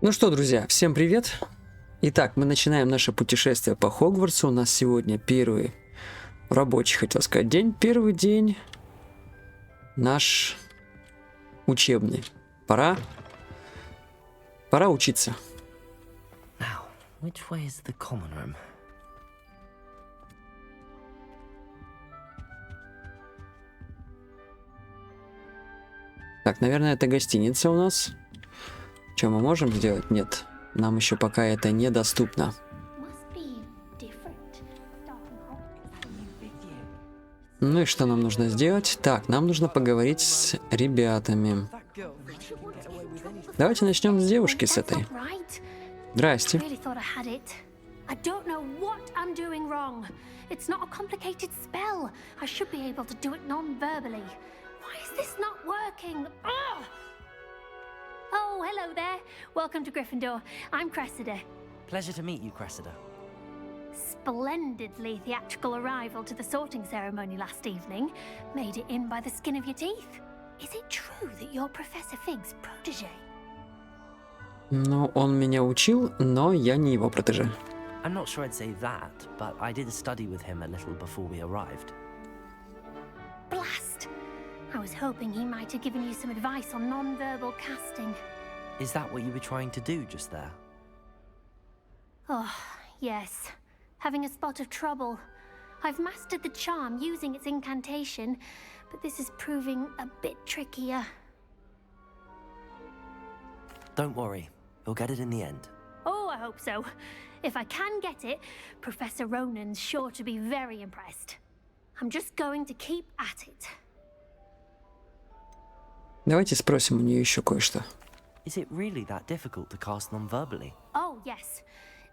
Ну что, друзья, всем привет! Итак, мы начинаем наше путешествие по Хогвартсу. У нас сегодня первый рабочий, хотел сказать, день. Первый день наш учебный. Пора учиться. Now, which way is the common room? Так, наверное, это гостиница у нас. Что мы можем сделать? Нет. Нам еще пока это недоступно. Ну и что нам нужно сделать? Так, нам нужно поговорить с ребятами. Давайте начнем с девушки, с этой. Здрасте. Oh, hello there. Welcome to Gryffindor. I'm Cressida. Pleasure to meet you, Cressida. Splendidly theatrical arrival to the sorting ceremony last evening. Made it in by the skin of your teeth. Is it true that you're Professor Fig's protege? Ну, он меня учил, но я не его протеже. I'm not sure I'd say that, but I did study with him a little before we arrived. Blast! I was hoping he might have given you some advice on non-verbal casting. Is that what you were trying to do just there? Oh, yes. Having a spot of trouble. I've mastered the charm using its incantation, but this is proving a bit trickier. Don't worry, you'll get it in the end. Oh, I hope so. If I can get it, Professor Ronan's sure to be very impressed. I'm just going to keep at it. Давайте спросим у нее еще кое-что. Is it really that difficult to cast non-verbally? Oh, yes.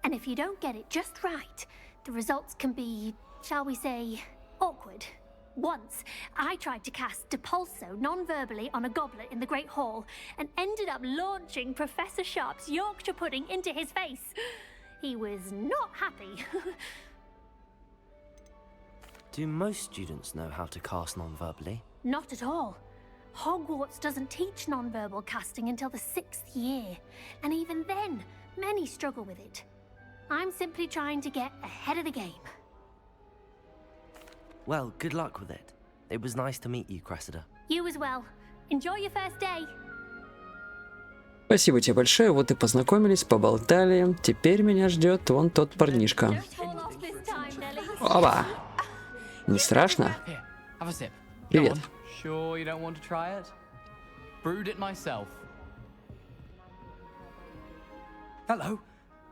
And if you don't get it just right, the results can be, shall we say, awkward. Once, I tried to cast Depulso non-verbally on a goblet in the Great Hall and ended up launching Professor Sharp's Yorkshire pudding into his face. He was not happy. Do most students know how to cast non-verbally? Not at all. Hogwarts doesn't teach non-verbal casting until the 6th year, and even then, many struggle with it. I'm simply trying to get ahead of the game. Well, good luck with it. It was nice to meet you, Cressida. You as well. Enjoy your first day. Спасибо тебе большое, вот и познакомились, поболтали. Теперь меня ждет вон тот парнишка. Оба! Не страшно? Привет. Sure you don't want to try it? Brewed it myself. Hello,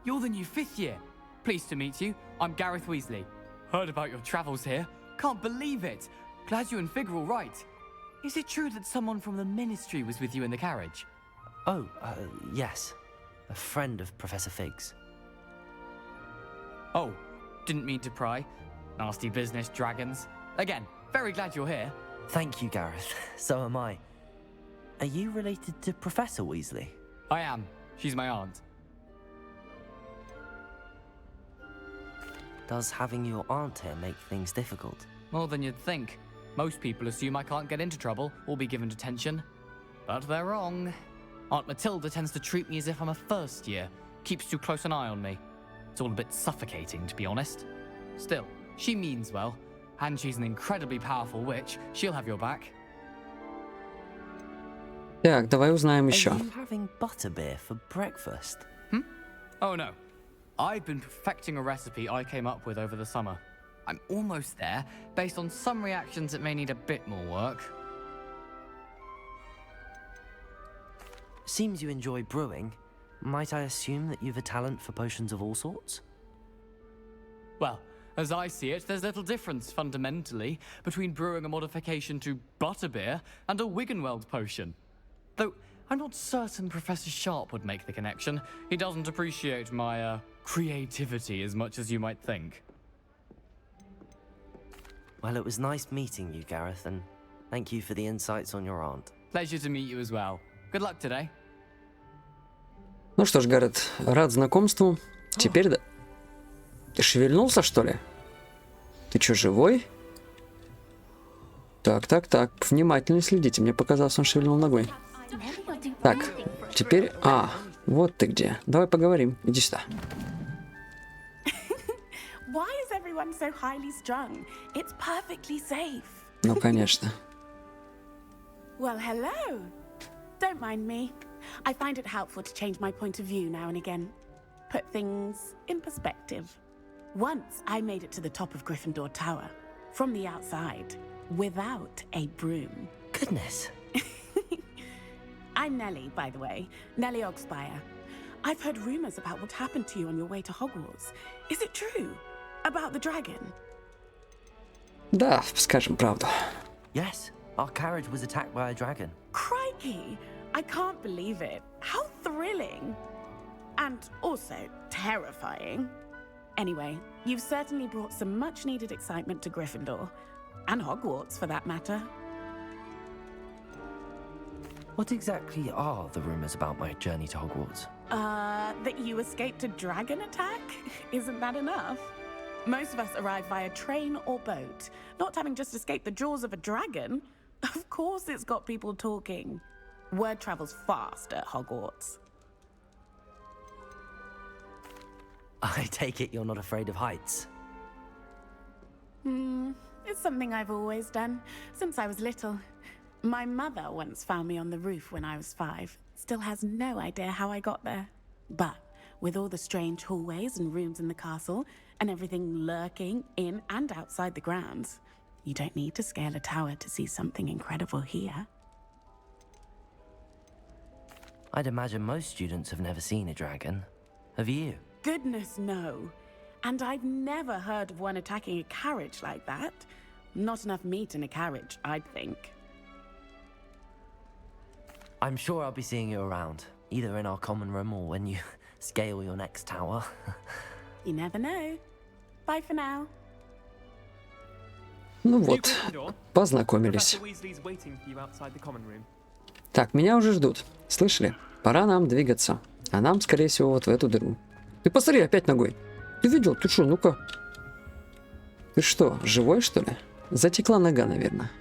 you're the new 5th year. Pleased to meet you. I'm Gareth Weasley. Heard about your travels here. Can't believe it. Glad you and Fig are all right. Is it true that someone from the Ministry was with you in the carriage? Oh, yes. A friend of Professor Fig's. Oh, didn't mean to pry. Nasty business, dragons. Again, very glad you're here. Thank you, Gareth. So am I. Are you related to Professor Weasley? I am. She's my aunt. Does having your aunt here make things difficult? More than you'd think. Most people assume I can't get into trouble or be given detention. But they're wrong. Aunt Matilda tends to treat me as if I'm a first year. Keeps too close an eye on me. It's all a bit suffocating, to be honest. Still, she means well. And she's an incredibly powerful witch. She'll have your back. Так, давай узнаем еще. Are you having butterbeer for breakfast? Oh no. I've been perfecting a recipe I came up with over the summer. I'm almost there. Based on some reactions, it may need a bit more work. Seems you enjoy brewing. Might I assume that you've a talent for potions of all sorts? Well, as I see it, there's little difference, fundamentally, between brewing a modification to butterbeer and a Wiggenweld potion. Though, I'm not certain Professor Sharp would make the connection. He doesn't appreciate my, creativity as much as you might think. Well, it was nice meeting you, Gareth, and thank you for the insights on your aunt. Pleasure to meet you as well. Good luck today. Ну что ж, Гаррет, рад знакомству. Теперь да. Ты шевельнулся, что ли? Ты чё, живой? Так. Внимательно следите. Мне показалось, он шевельнул ногой. Так, теперь... Вот ты где. Давай поговорим. Иди сюда. Why is everyone so highly strung? It's perfectly safe. Ну, конечно. Well, hello. Don't mind me. I find it helpful to change my point of view now and again. Put things in perspective. Once I made it to the top of Gryffindor Tower, from the outside, without a broom. Goodness. I'm Nellie, by the way. Nellie Ogspire. I've heard rumors about what happened to you on your way to Hogwarts. Is it true? About the dragon? Да, скажем правду. Yes, our carriage was attacked by a dragon. Crikey! I can't believe it. How thrilling! And also terrifying. Anyway, you've certainly brought some much-needed excitement to Gryffindor. And Hogwarts, for that matter. What exactly are the rumors about my journey to Hogwarts? That you escaped a dragon attack? Isn't that enough? Most of us arrive via train or boat. Not having just escaped the jaws of a dragon. Of course it's got people talking. Word travels fast at Hogwarts. I take it you're not afraid of heights. It's something I've always done, since I was little. My mother once found me on the roof when I was 5. Still has no idea how I got there. But with all the strange hallways and rooms in the castle, and everything lurking in and outside the grounds, you don't need to scale a tower to see something incredible here. I'd imagine most students have never seen a dragon. Have you? Goodness, no. And I've never heard of one attacking a carriage like that. Not enough meat in a carriage, I'd think. I'm sure I'll be seeing you around, either in our common room or when you scale your next tower. You never know. Bye for now. Ну вот, познакомились. Так, меня уже ждут. Слышали? Пора нам двигаться. А нам, скорее всего, вот в эту дыру. Ты посмотри, опять ногой. Ты видел? Ты что, ну-ка. Ты что, живой, что ли? Затекла нога, наверное.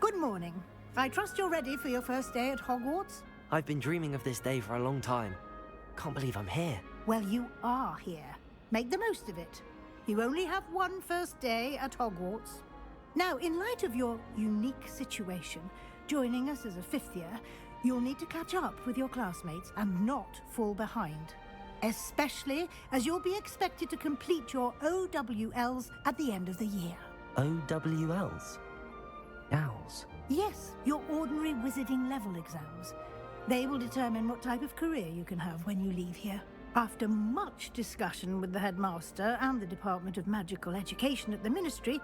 Good morning. I trust you're ready for your first day at Hogwarts? I've been dreaming of this day for a long time. Can't believe I'm here. Well, you are here. Make the most of it. You only have one first day at Hogwarts. Now, in light of your unique situation, joining us as a 5th year, you'll need to catch up with your classmates and not fall behind. Especially as you'll be expected to complete your OWLs at the end of the year. OWLs? Owls? Yes, your ordinary wizarding level exams. They will determine what type of career you can have when you leave here. After much discussion with the headmaster and the Department of Magical Education at the Ministry,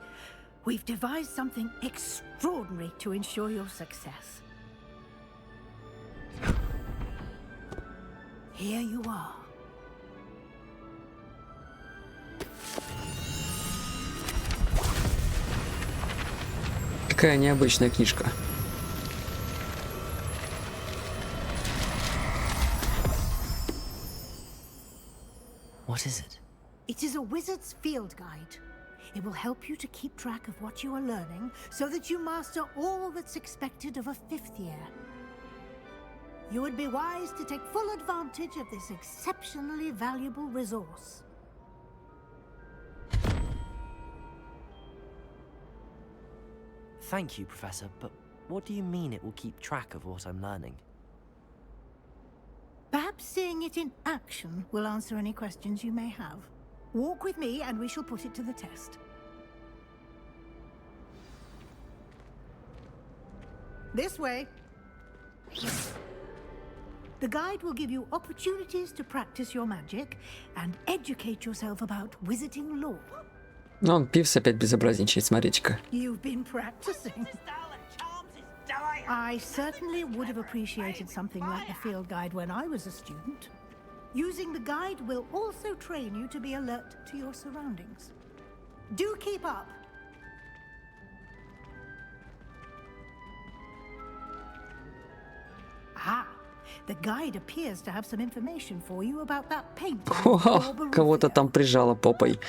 we've devised something extraordinary to ensure your success. Here you are. Какая необычная книжка. What is it? It is a wizard's field guide. It will help you to keep track of what you are learning so that you master all that's expected of a 5th year. You would be wise to take full advantage of this exceptionally valuable resource. Thank you, Professor, but what do you mean it will keep track of what I'm learning? Perhaps seeing it in action will answer any questions you may have. Walk with me and we shall put it to the test. This way. The guide will give you opportunities to practice your magic and educate yourself about wizarding lore. Ну, он Пивс опять безобразничает, смотрите-ка. You've been practicing. I certainly would have appreciated something like the field guide when I was a student. Using the guide will also train you to be alert to your surroundings. Do keep up. Ah, the guide appears to have some information for you about that painting. Кого-то там прижало попой.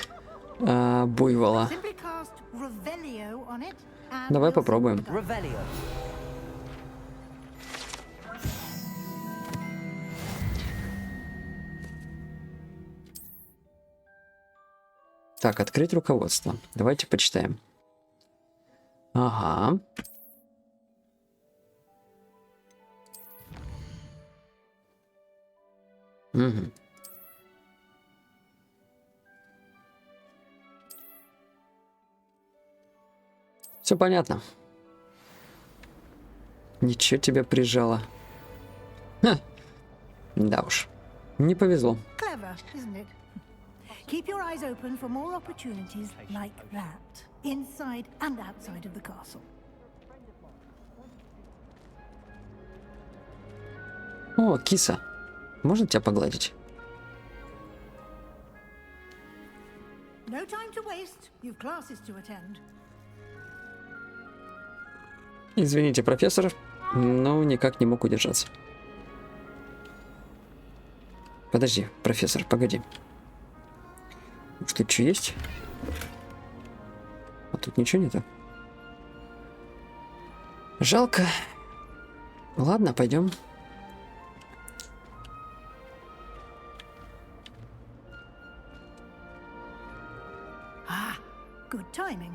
Буйвола. Simply cast Revelio on it and Давай we'll попробуем. see what the guide- Revelio. Так, открыть руководство. Давайте почитаем. Ага. Угу. Все понятно. Ничего тебе прижало. Ха. Да уж. Не повезло. Clever, isn't it? Keep your eyes open for more opportunities like that, inside and outside of the castle. О, киса. Можно тебя погладить? No time to waste. You've classes to attend. Извините, профессор, но никак не мог удержаться. Подожди, профессор, погоди. Может, тут что есть? А тут ничего нету. Жалко. Ладно, пойдем. Good timing.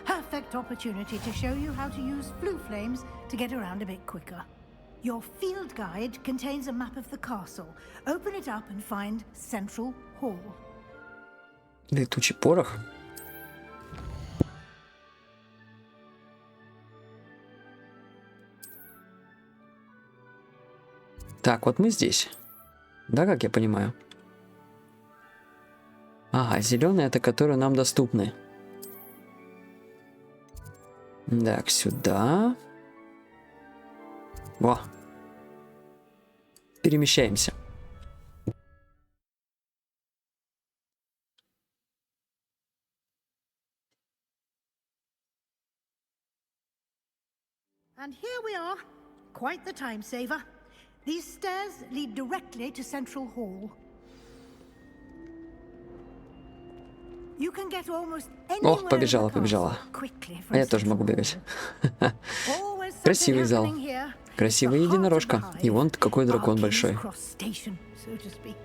Perfect opportunity to show you how to use flue flames to get around a bit quicker. Your field guide contains a map of the castle. Open it up and find Central Hall. Летучий порох. Так, вот мы здесь. Да, как я понимаю? Ага, зеленые это которые нам доступны. Так, сюда. Во. Перемещаемся. And here we are. Quite the time saver. These stairs lead directly to Central Hall. You can get almost anywhere Ох, побежала, in the побежала. castle quickly from А я тоже могу Central бегать. Hall. Always something Красивый зал. happening here. Красивая The heart of единорожка. the И вон какой hive, дракон our большой. King's Cross Station, so to speak.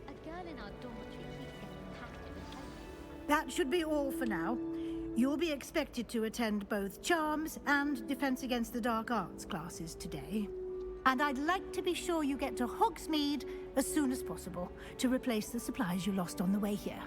A girl in our dormitory keeps getting packed. That should be all for now. You'll be expected to attend both Charms and Defense Against the Dark Arts classes today. And I'd like to be sure you get to Hogsmeade as soon as possible to replace the supplies you lost on the way here.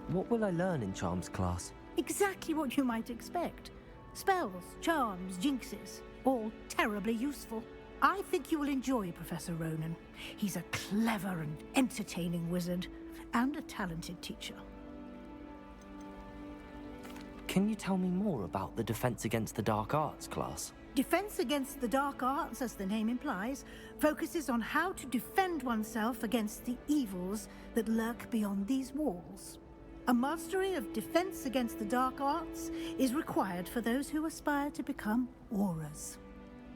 What will I learn in Charms class? Exactly what you might expect. Spells, charms, jinxes, all terribly useful. I think you will enjoy Professor Ronan. He's a clever and entertaining wizard, and a talented teacher. Can you tell me more about the Defense Against the Dark Arts class? Defense Against the Dark Arts, as the name implies, focuses on how to defend oneself against the evils that lurk beyond these walls. A mastery of Defense Against the Dark Arts is required for those who aspire to become auras.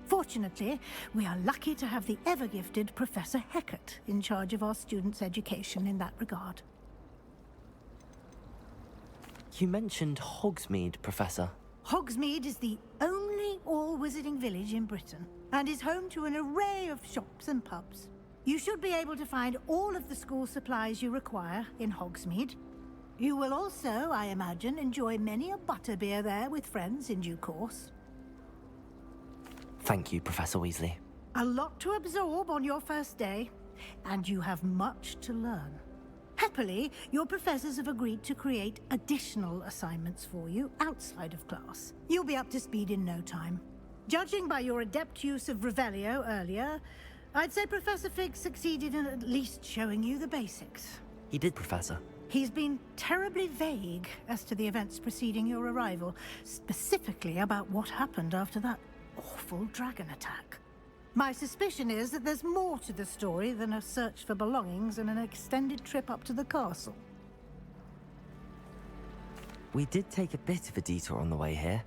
Fortunately, we are lucky to have the ever-gifted Professor Hecat in charge of our students' education in that regard. You mentioned Hogsmeade, Professor. Hogsmeade is the only all-wizarding village in Britain, and is home to an array of shops and pubs. You should be able to find all of the school supplies you require in Hogsmeade. You will also, I imagine, enjoy many a butterbeer there with friends in due course. Thank you, Professor Weasley. A lot to absorb on your first day, and you have much to learn. Happily, your professors have agreed to create additional assignments for you outside of class. You'll be up to speed in no time. Judging by your adept use of Revelio earlier, I'd say Professor Fig succeeded in at least showing you the basics. He did, Professor. He's been terribly vague as to the events preceding your arrival, specifically about what happened after that awful dragon attack. My suspicion is that there's more to the story than a search for belongings and an extended trip up to the castle. We did take a bit of a detour on the way here.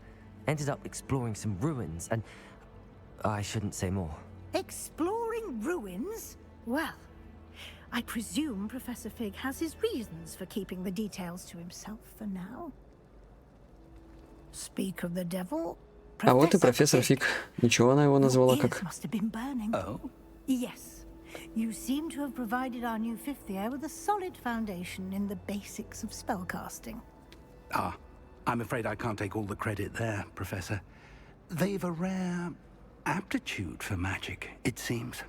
Ended up exploring some ruins and... I shouldn't say more. Exploring ruins? Well, I presume Professor Fig has his reasons for keeping the details to himself for now. Speak of the devil. А вот и профессор Фиг. Ничего она его назвала как... Must have been burning. Oh? Yes. You seem to have provided our new fifth year with a solid foundation in the basics of spellcasting. Ah, I'm afraid I can't take all the credit there, Professor. They've a rare aptitude for magic, it seems.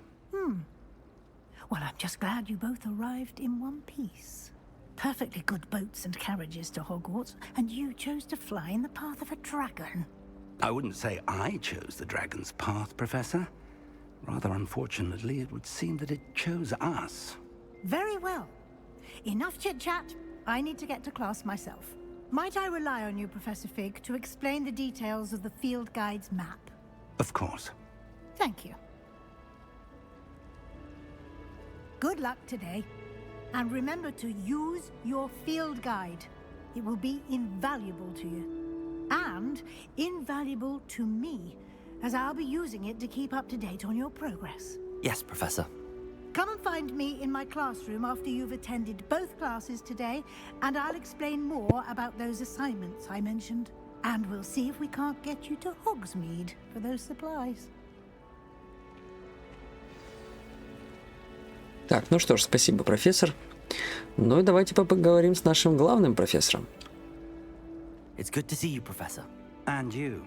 Well, I'm just glad you both arrived in one piece. Perfectly good boats and carriages to Hogwarts, and you chose to fly in the path of a dragon. I wouldn't say I chose the dragon's path, Professor. Rather unfortunately, it would seem that it chose us. Very well. Enough chit-chat. I need to get to class myself. Might I rely on you, Professor Fig, to explain the details of the field guide's map? Of course. Thank you. Good luck today. And remember to use your field guide. It will be invaluable to you. And invaluable to me, as I'll be using it to keep up to date on your progress. Yes, Professor. Come and find me in my classroom after you've attended both classes today, and I'll explain more about those assignments I mentioned. And we'll see if we can't get you to Hogsmeade for those supplies. Так, ну что ж, спасибо, профессор. Ну и давайте поговорим с нашим главным профессором. It's good to see you, Professor. And you.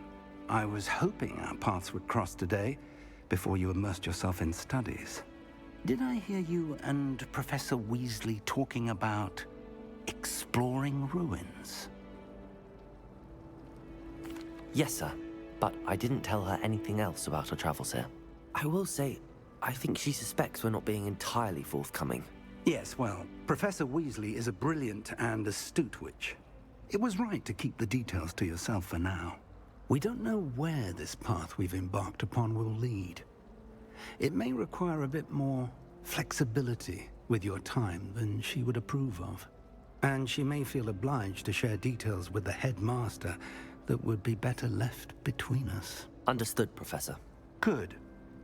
I was hoping our paths would cross today, before you immersed yourself in studies. Did I hear you and Professor Weasley talking about exploring ruins? Yes, sir. But I didn't tell her anything else about our travels here. I will say, I think she suspects we're not being entirely forthcoming. Yes, well, Professor Weasley is a brilliant and astute witch. It was right to keep the details to yourself for now. We don't know where this path we've embarked upon will lead. It may require a bit more flexibility with your time than she would approve of. And she may feel obliged to share details with the headmaster that would be better left between us. Understood, Professor. Good.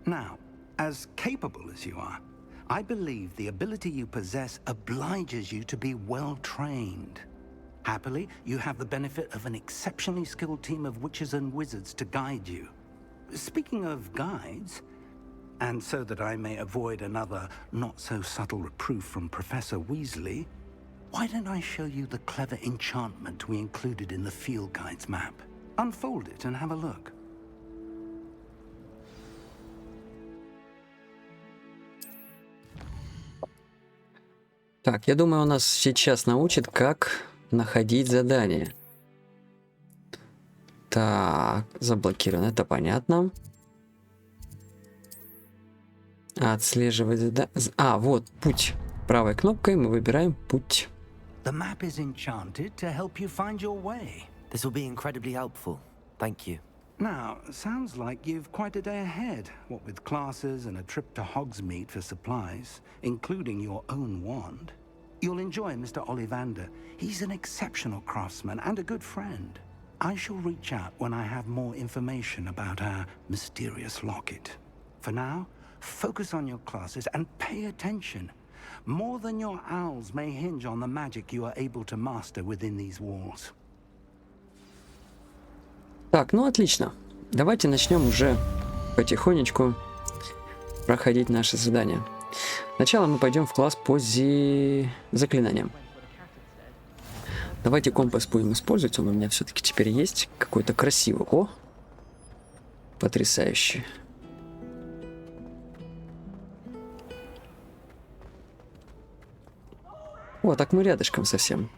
Now, as capable as you are, I believe the ability you possess obliges you to be well trained. Happily, you have the benefit of an exceptionally skilled team of witches and wizards to guide you. Speaking of guides, and so that I may avoid another not-so-subtle reproof from Professor Weasley, why don't I show you the clever enchantment we included in the field guide's map? Unfold it and have a look. Так, я думаю, он нас сейчас научит, как находить задания. Так, заблокировано, это понятно. Отслеживать задания. А, вот, путь. Правой кнопкой мы выбираем путь. The map is enchanted to help you find your way. This will be incredibly helpful. Thank you. Now, sounds like you've quite a day ahead, what with classes and a trip to Hogsmeade for supplies, including your own wand. You'll enjoy Mr. Ollivander. He's an exceptional craftsman and a good friend. I shall reach out when I have more information about our mysterious locket. For now, focus on your classes and pay attention. More than your owls may hinge on the magic you are able to master within these walls. Так, ну отлично. Давайте начнем уже потихонечку проходить наши задания. Сначала мы пойдем в класс по заклинаниям. Давайте компас будем использовать. Он у меня все-таки теперь есть. Какой-то красивый. О! Потрясающий. О, так мы рядышком совсем.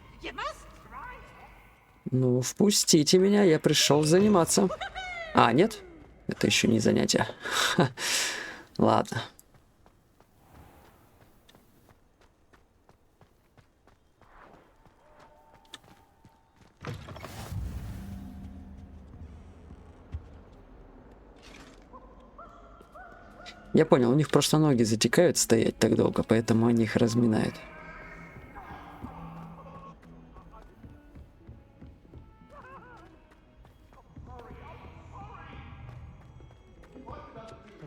Ну, впустите меня, я пришел заниматься. А, нет? Это еще не занятие. Ха. Ладно. Я понял, у них просто ноги затекают стоять так долго, поэтому они их разминают.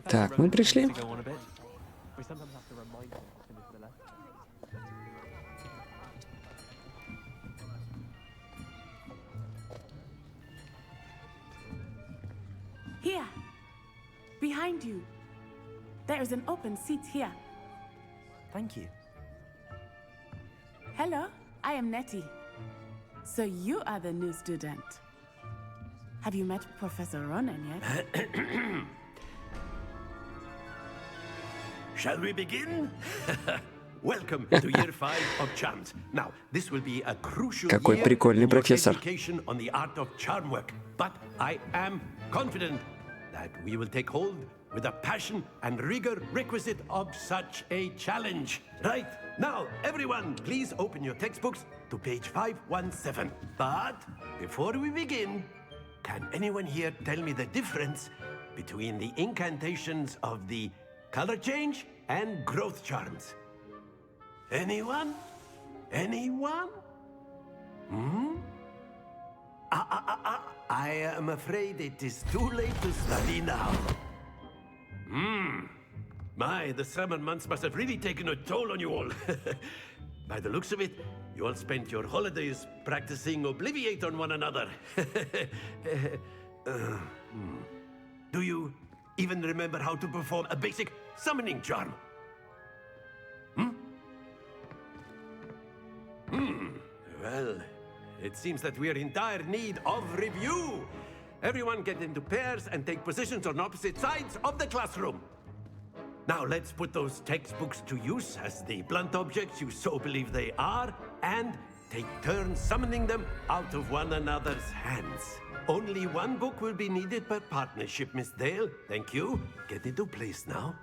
Так, мы пришли. Here, behind you. There is an open seat here. Thank you. Hello, I am Nettie. So you are the new student. Have you met Professor Ronan yet? Shall we begin? Welcome to year 5 of charms. Now, this will be a crucial Какой year прикольный in your профессор. education on the art of charm work. But I am confident that we will take hold with the passion and rigor requisite of such a challenge. Right, now, everyone, please open your textbooks to page 517. But before we begin, can anyone here tell me the difference between the incantations of the color change and growth charms? Anyone? Anyone? I am afraid it is too late to study now. My, the summer months must have really taken a toll on you all. By the looks of it, you all spent your holidays practicing Obliviate on one another. Do you even remember how to perform a basic summoning charm? Well, it seems that we are in dire need of review. Everyone get into pairs and take positions on opposite sides of the classroom. Now let's put those textbooks to use as the blunt objects you so believe they are, and take turns summoning them out of one another's hands. Only one book will be needed per partnership, Miss Dale. Thank you. Get into place now.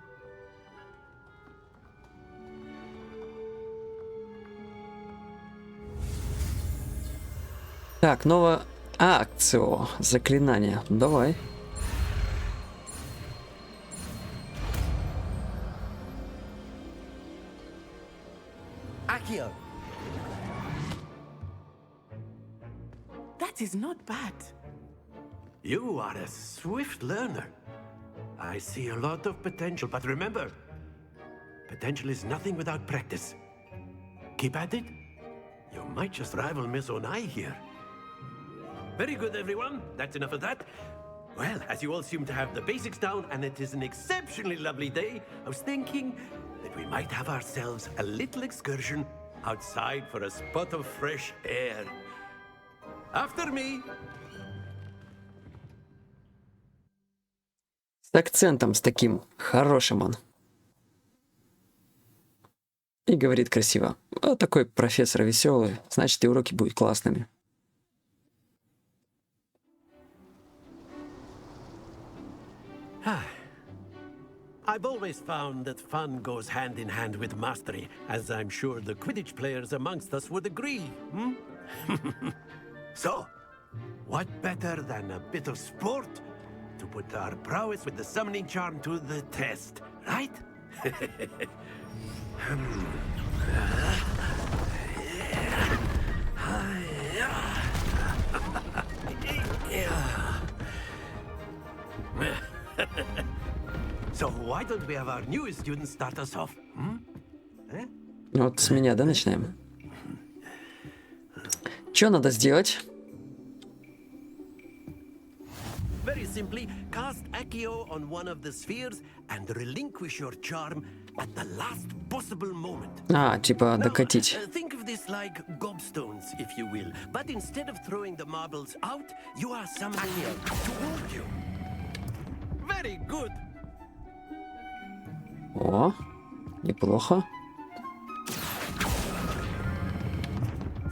Так, новая акцио. Заклинание. Давай. Accio! That is not bad. You are a swift learner. I see a lot of potential, but remember, potential is nothing without practice. Keep at it. You might just rival Miss Onai here. Very good, everyone. That's enough of that. Well, as you all seem to have the basics down, and it is an exceptionally lovely day, I was thinking that we might have ourselves a little excursion outside for a spot of fresh air. After me. С акцентом, с таким хорошим он. И говорит красиво. Вот такой профессор веселый, значит, и уроки будут классными. I've always found that fun goes hand in hand with mastery, as I'm sure the Quidditch players amongst us would agree. So, what better than a bit of sport to put our prowess with the summoning charm to the test, right? So why don't we have our newest student start us off? Вот с меня, да, начинаем? Что надо сделать? Very simply, cast Accio on one of the spheres and relinquish your charm at the last possible moment. А, типа Now, докатить. think of this like gobstones, if you will. But instead of throwing the marbles out, you are summoning them toward you. Very good. О, неплохо.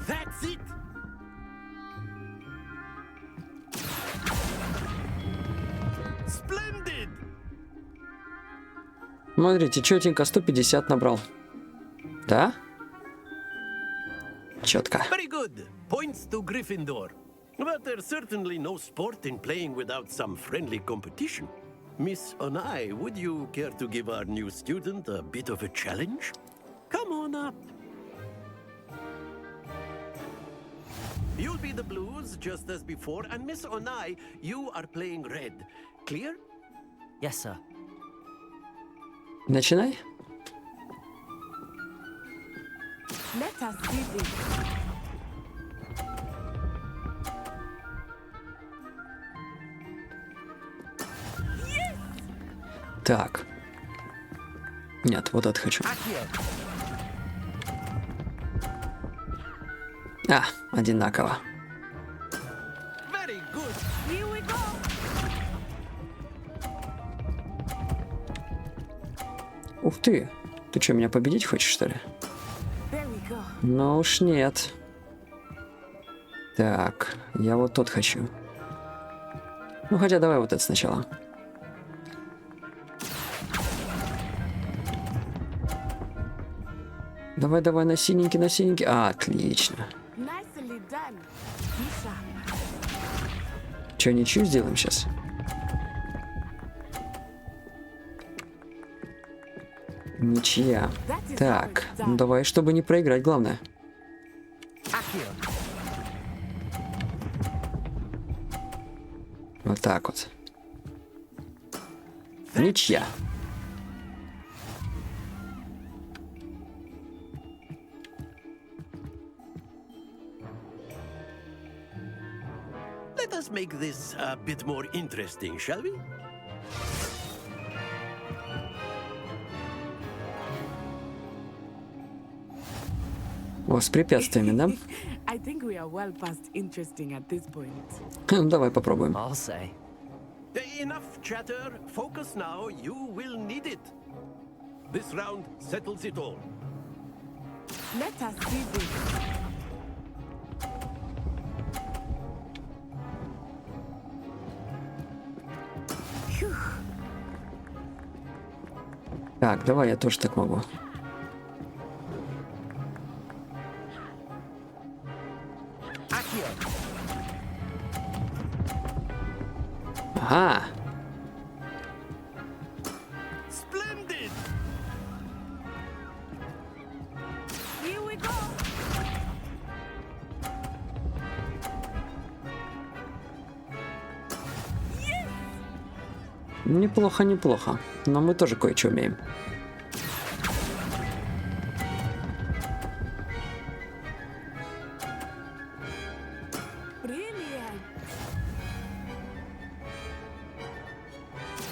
That's it. Splendid. Смотрите, четенько, 150 набрал. Да? Четко. Very good. Points to Gryffindor. But there's certainly no sport in playing without some friendly competition. Miss Onai, would you care to give our new student a bit of a challenge? Come on up. You'll be the blues, just as before, and Miss Onai, you are playing red. Clear? Yes, sir. Начинай. Let us do this. Так. Нет, вот это хочу. А, одинаково. Ух ты! Ты что, меня победить хочешь, что ли? Ну уж нет. Так, я вот тот хочу. Ну хотя давай вот это сначала. Давай, давай, на синенький, на синенький. А, отлично. Че, ничью сделаем сейчас? Ничья. Так, ну давай, чтобы не проиграть, главное. Вот так вот. Ничья. Let us make this a bit more interesting, shall we? О, с препятствиями, да? I think we are well past interesting at this point. Давай попробуем. I'll say. Enough chatter. Focus now. You will need it. This round settles it all. Let us see this. Так, давай, я тоже так могу. Ага. Splendid. Here we go. Неплохо, неплохо. Но мы тоже кое-что умеем. Brilliant.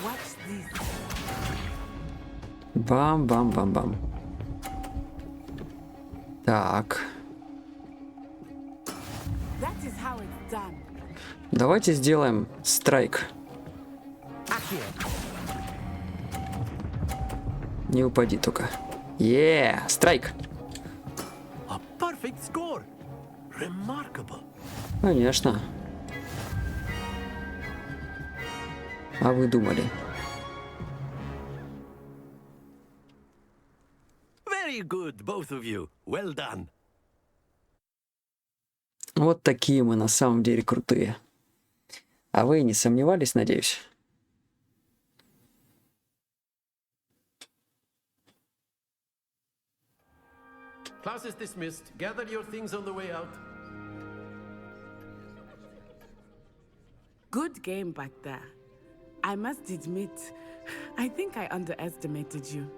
Watch this. Бам-бам-бам-бам. Так. That is how it's done. Давайте сделаем страйк. Не упади только. Страйк. A perfect score. Remarkable. Конечно. А вы думали? Very good, both of you. Well done. Вот такие мы на самом деле крутые. А вы не сомневались, надеюсь? Class is dismissed. Gather your things on the way out. Good game back there. I must admit, I think I underestimated you.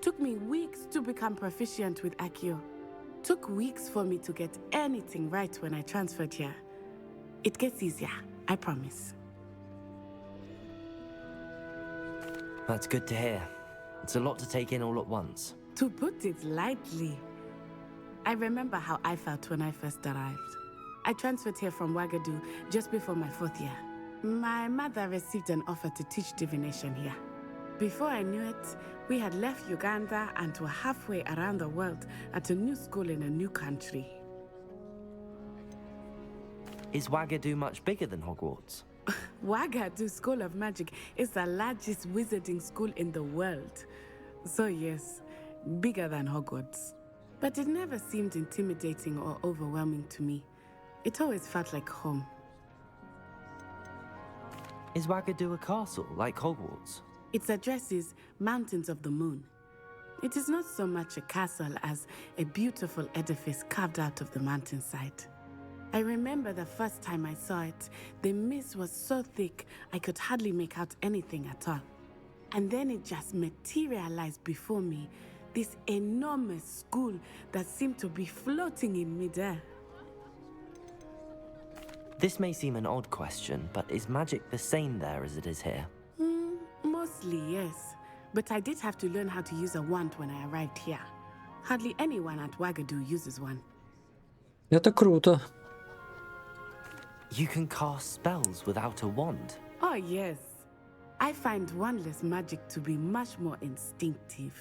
Took me weeks to become proficient with Accio. Took weeks for me to get anything right when I transferred here. It gets easier, I promise. That's good to hear. It's a lot to take in all at once. To put it lightly, I remember how I felt when I first arrived. I transferred here from Wagadu just before my 4th year. My mother received an offer to teach divination here. Before I knew it, we had left Uganda and were halfway around the world at a new school in a new country. Is Wagadu much bigger than Hogwarts? Wagadu School of Magic is the largest wizarding school in the world. So yes, bigger than Hogwarts. But it never seemed intimidating or overwhelming to me. It always felt like home. Is Wagadu a castle like Hogwarts? Its address is Mountains of the Moon. It is not so much a castle as a beautiful edifice carved out of the mountainside. I remember the first time I saw it, the mist was so thick I could hardly make out anything at all. And then it just materialized before me, this enormous school that seemed to be floating in midair. This may seem an odd question, but is magic the same there as it is here? Mostly, yes. But I did have to learn how to use a wand when I arrived here. Hardly anyone at Wagadu uses one. Это круто. You can cast spells without a wand. Oh, yes. I find wandless magic to be much more instinctive.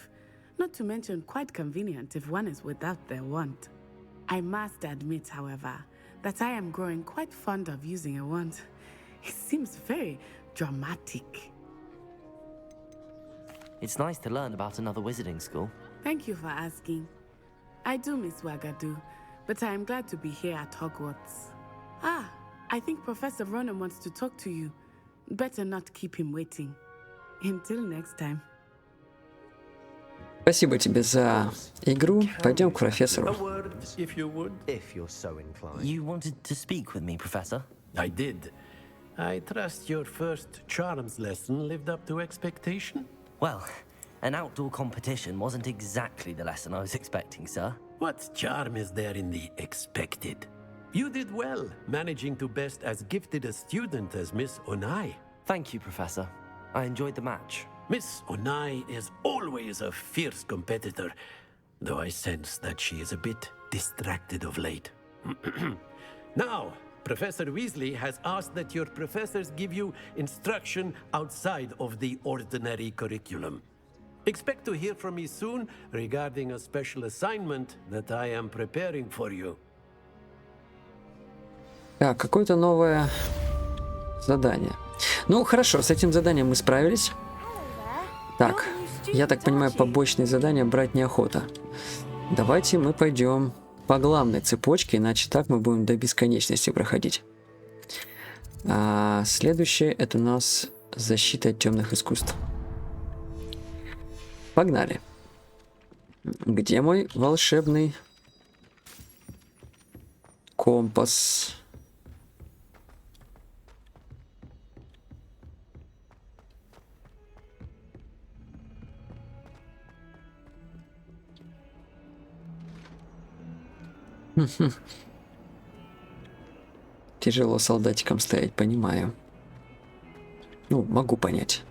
Not to mention quite convenient if one is without their wand. I must admit, however, that I am growing quite fond of using a wand. It seems very dramatic. It's nice to learn about another wizarding school. Thank you for asking. I do miss Wagadu, but I am glad to be here at Hogwarts. Ah, I think Professor Ronan wants to talk to you. Better not keep him waiting. Until next time. Спасибо тебе за игру. Пойдем к A профессору. word, if you would. If you're so inclined. You wanted to speak with me, Professor? I did. I trust your first charms lesson lived up to expectation? Well, an outdoor competition wasn't exactly the lesson I was expecting, sir. What charm is there in the expected? You did well, managing to best as gifted a student as Miss Onai. Thank you, Professor. I enjoyed the match. Miss Onai is always a fierce competitor, though I sense that she is a bit distracted of late. Now, Professor Weasley has asked that your professors give you instruction outside of the ordinary curriculum. Expect to hear from me soon regarding a special assignment that I am preparing for you. Так, какое-то новое задание. Ну, хорошо, с этим заданием мы справились. Так, я так понимаю, побочные задания брать неохота. Давайте мы пойдем по главной цепочке, иначе так мы будем до бесконечности проходить. Следующее это у нас защита от темных искусств. Погнали. Где мой волшебный компас? Тяжело солдатикам стоять, понимаю. Ну, могу понять.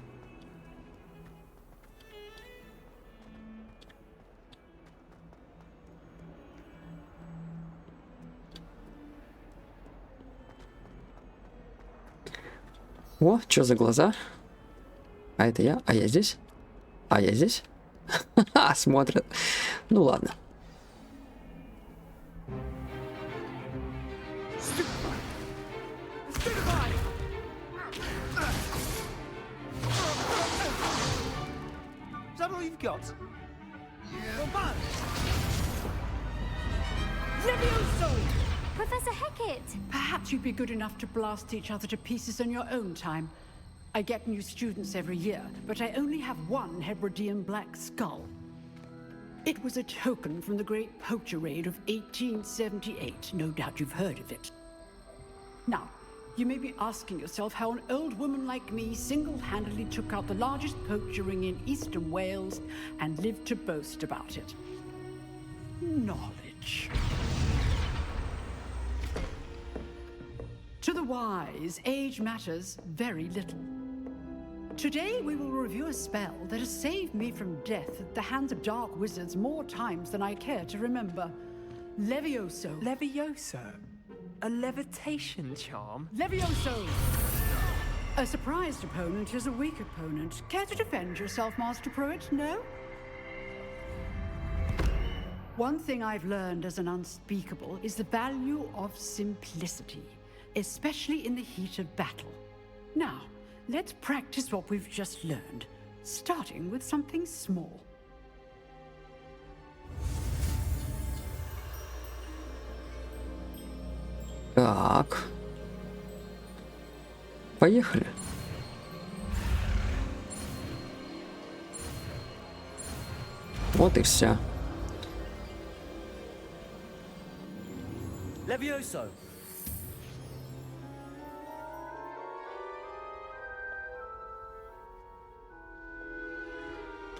О, что за глаза? А это я? А я здесь? А я здесь? Ха-ха, смотрят. Ну ладно. Is that all you've got? Professor Hecat! Perhaps you'd be good enough to blast each other to pieces in your own time. I get new students every year, but I only have one Hebridean black skull. It was a token from the Great Poacher Raid of 1878. No doubt you've heard of it. Now, you may be asking yourself how an old woman like me single-handedly took out the largest poacher ring in eastern Wales and lived to boast about it. Knowledge. To the wise, age matters very little. Today we will review a spell that has saved me from death at the hands of dark wizards more times than I care to remember. Levioso. Levioso? A levitation charm? Levioso! A surprised opponent is a weak opponent. Care to defend yourself, Master Pruitt? No? One thing I've learned as an unspeakable is the value of simplicity, especially in the heat of battle. Now, let's practice what we've just learned, starting with something small. Так. Поехали. Вот и вся. Levioso!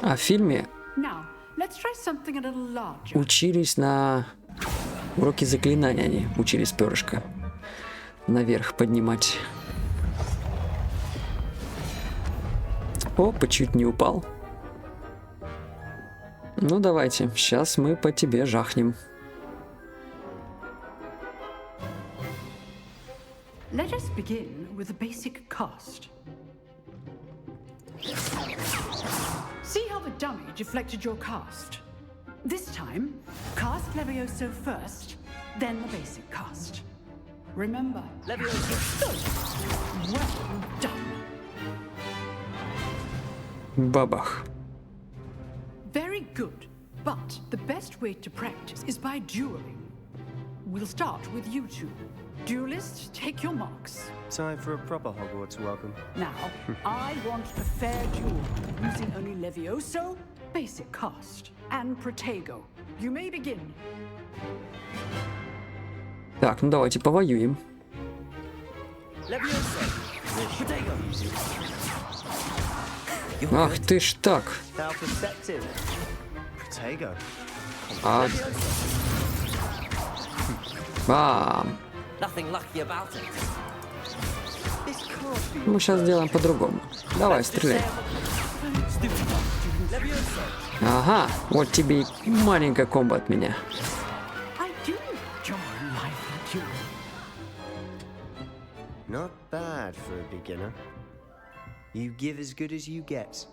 А в фильме Now, let's try something a little larger. учились на уроке заклинания, они учились перышко наверх поднимать. Опа, чуть не упал. Ну давайте, сейчас мы по тебе жахнем. Let us begin with a basic cast. See how the dummy deflected your cast? This time, cast Levioso first, then the basic cast. Remember, Levioso first. Well done. Бабах. Very good, but the best way to practice is by dueling. We'll start with you two. Duelists, take your marks. Time for a proper Hogwarts welcome. Now, I want a fair duel, using only Levioso, basic cast, and Protego. You may begin. Так, ну давайте повоюем. Levioso. Protego. Ах ты ж так. How perceptive. Protego. А... Бам. Nothing lucky about it. This can't be. Мы сейчас сделаем по-другому. Давай, стреляй. Ага, вот тебе и маленькая комбо от меня. I do enjoy lively duel. Not bad for a beginner. You give as good as you get.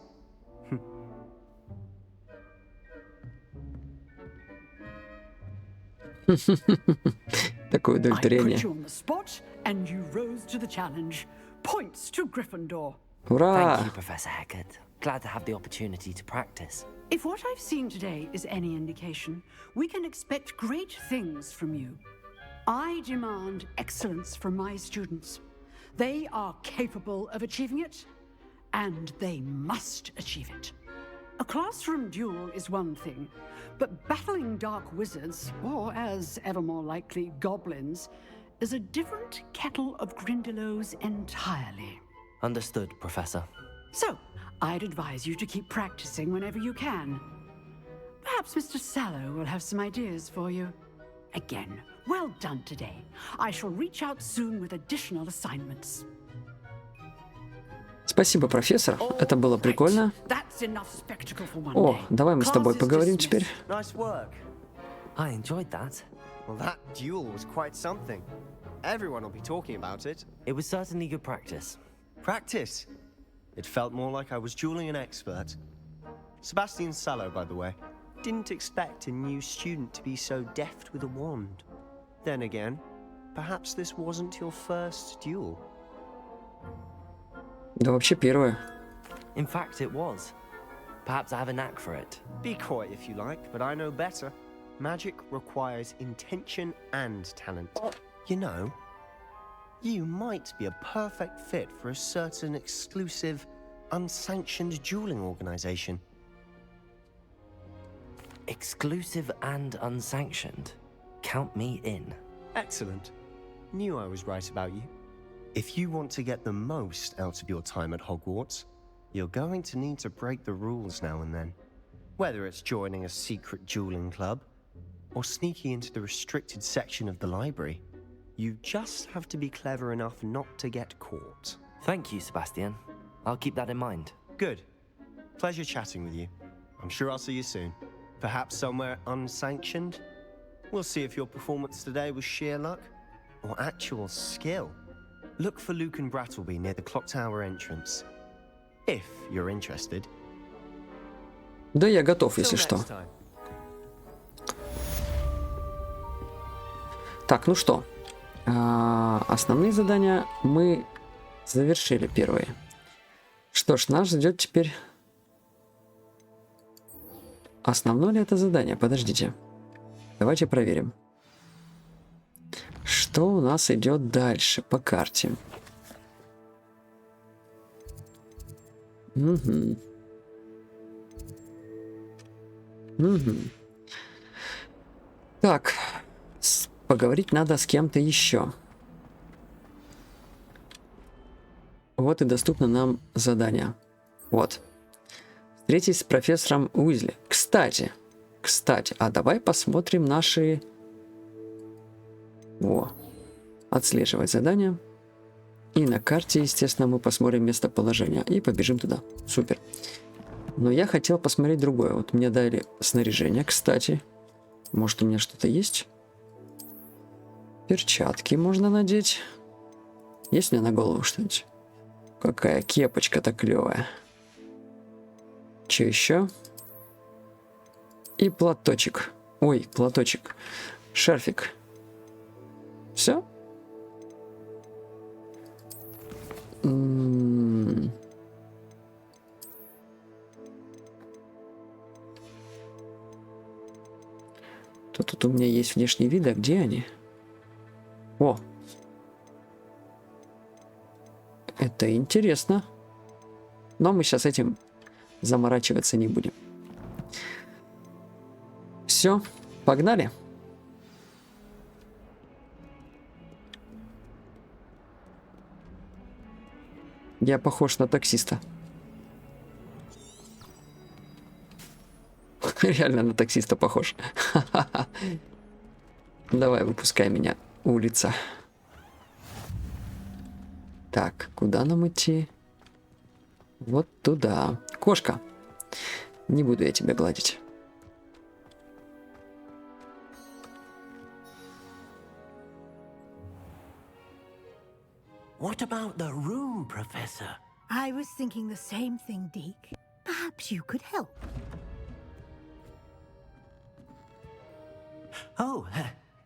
Такое I удовлетворение. put you on the spot, and you rose to the challenge. Points to Gryffindor. Ура! Thank you, Professor Hecat. Glad to have the opportunity to practice. If what I've seen today is any indication, we can expect great things from you. I demand excellence from my students. They are capable of achieving it, and they must achieve it. A classroom duel is one thing, but battling dark wizards, or as ever more likely, goblins, is a different kettle of Grindylows entirely. Understood, Professor. So, I'd advise you to keep practicing whenever you can. Perhaps Mr. Sallow will have some ideas for you. Again, well done today. I shall reach out soon with additional assignments. Спасибо, профессор. Это было прикольно. That's enough spectacle for one О, day. давай мы с тобой Class is поговорим dismissed. теперь. Nice work. I enjoyed that. Well, that duel was quite something. Everyone will be talking about it. It was certainly good practice. Practice. It felt more like I was dueling an expert. Sebastian Sallow, by the way. Didn't expect a new student to be so deft with a wand. Then again, perhaps this wasn't your first duel. Да вообще первое. In fact, it was. Perhaps I have a knack for it. Be coy if you like, but I know better. Magic requires intention and talent. You know, you might be a perfect fit for a certain exclusive, unsanctioned dueling organization. Exclusive and unsanctioned. Count me in. Excellent. Knew I was right about you. If you want to get the most out of your time at Hogwarts, you're going to need to break the rules now and then. Whether it's joining a secret dueling club, or sneaking into the restricted section of the library, you just have to be clever enough not to get caught. Thank you, Sebastian. I'll keep that in mind. Good. Pleasure chatting with you. I'm sure I'll see you soon. Perhaps somewhere unsanctioned? We'll see if your performance today was sheer luck, or actual skill. Look for Luke and Brattleby near the clock tower entrance. If you're interested. Да, я готов, если Till что. next time. Так, ну что. Основные задания мы завершили первые. Что ж, нас ждет теперь... Основное ли это задание? Подождите. Давайте проверим. Что у нас идет дальше по карте? Угу. Угу. Так. Поговорить надо с кем-то еще. Вот и доступно нам задание. Вот. Встретитесь с профессором Уизли. Кстати, а давай посмотрим наши... Во. Отслеживать задания. И на карте, естественно, мы посмотрим местоположение. И побежим туда. Супер. Но я хотел посмотреть другое. Вот мне дали снаряжение, кстати. Может, у меня что-то есть? Перчатки можно надеть. Есть у меня на голову что-нибудь? Какая кепочка-то клевая. Че еще? И платочек. Ой, платочек. Шарфик. Все? Тут у меня есть внешние виды, а где они? О! Это интересно. Но мы сейчас этим заморачиваться не будем. Все, погнали. Я похож на таксиста. Реально на таксиста похож. Давай, выпускай меня, улица. Так, куда нам идти? Вот туда. Кошка. Не буду я тебя гладить. What about the room, Professor? I was thinking the same thing, Deke. Perhaps you could help. Oh,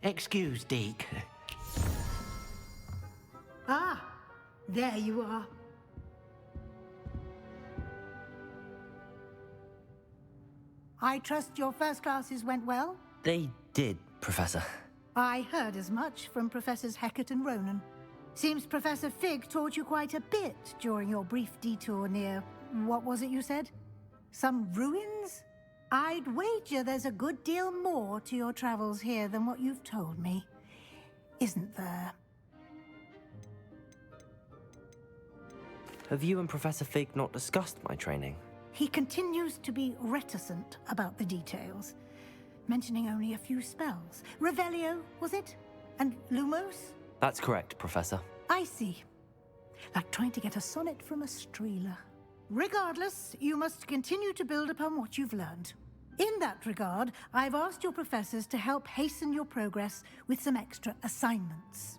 excuse, Deke. Ah, there you are. I trust your first classes went well? They did, Professor. I heard as much from Professors Hecat and Ronan. Seems Professor Fig taught you quite a bit during your brief detour near... what was it you said? Some ruins? I'd wager there's a good deal more to your travels here than what you've told me. Isn't there? Have you and Professor Fig not discussed my training? He continues to be reticent about the details, mentioning only a few spells. Revelio, was it? And Lumos? That's correct, Professor. I see. Like trying to get a sonnet from a streeler. Regardless, you must continue to build upon what you've learned. In that regard, I've asked your professors to help hasten your progress with some extra assignments.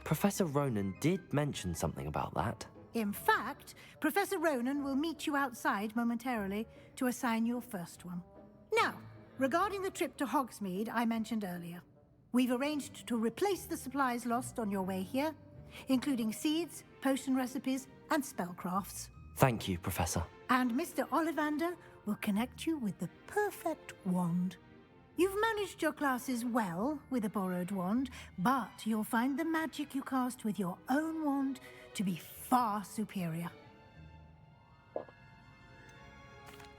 Professor Ronan did mention something about that. In fact, Professor Ronan will meet you outside momentarily to assign your first one. Now, regarding the trip to Hogsmeade I mentioned earlier, we've arranged to replace the supplies lost on your way here, including seeds, potion recipes, and spellcrafts. Thank you, Professor. And Mr. Ollivander will connect you with the perfect wand. You've managed your classes well with a borrowed wand, but you'll find the magic you cast with your own wand to be far superior.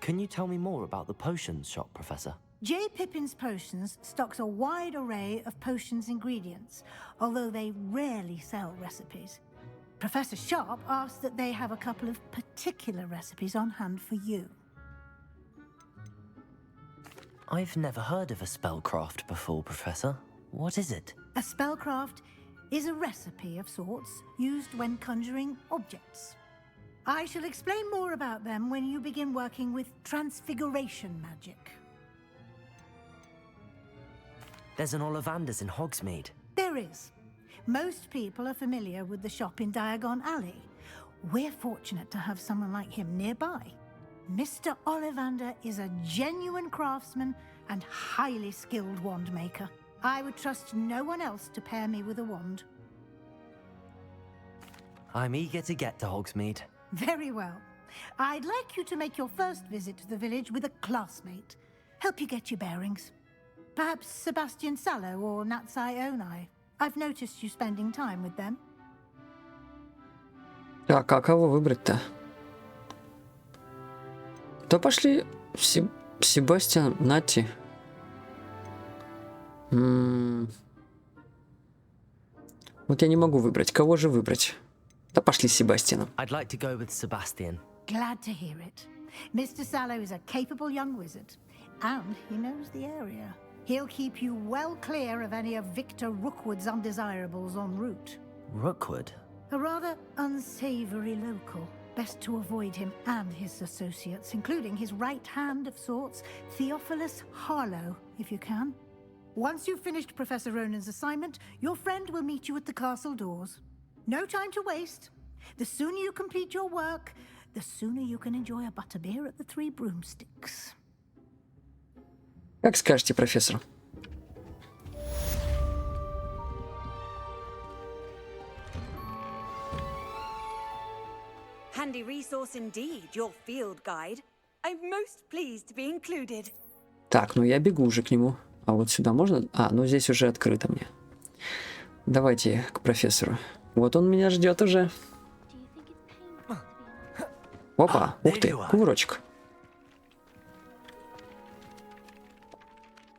Can you tell me more about the potions shop, Professor? J. Pippin's Potions stocks a wide array of potions ingredients, although they rarely sell recipes. Professor Sharp asked that they have a couple of particular recipes on hand for you. I've never heard of a spellcraft before, Professor. What is it? A spellcraft is a recipe of sorts used when conjuring objects. I shall explain more about them when you begin working with transfiguration magic. There's an Ollivander's in Hogsmeade. There is. Most people are familiar with the shop in Diagon Alley. We're fortunate to have someone like him nearby. Mr. Ollivander is a genuine craftsman and highly skilled wand maker. I would trust no one else to pair me with a wand. I'm eager to get to Hogsmeade. Very well. I'd like you to make your first visit to the village with a classmate. Help you get your bearings. Perhaps Sebastian Sallow or Natsai Onai. I've noticed you spending time with them. Так, а кого выбрать-то? Да пошли Себастьян, Натти. Вот я не могу выбрать. Кого же выбрать? Да пошли с Себастьяном. I'd like to go with Sebastian. Glad to hear it. Mr. Sallow is a capable young wizard, and he knows the area. He'll keep you well clear of any of Victor Rookwood's undesirables en route. Rookwood? A rather unsavory local, best to avoid him and his associates, including his right hand of sorts, Theophilus Harlow, if you can. Once you've finished Professor Ronan's assignment, your friend will meet you at the castle doors. No time to waste. The sooner you complete your work, the sooner you can enjoy a butterbeer at the Three Broomsticks. Как скажете, профессор. Handy resource indeed, your field guide. I'm most pleased to be included. Так, ну я бегу уже к нему. А вот сюда можно? А, ну здесь уже открыто мне. Давайте к профессору. Вот он меня ждет уже. Опа, ух ты, кувырочек.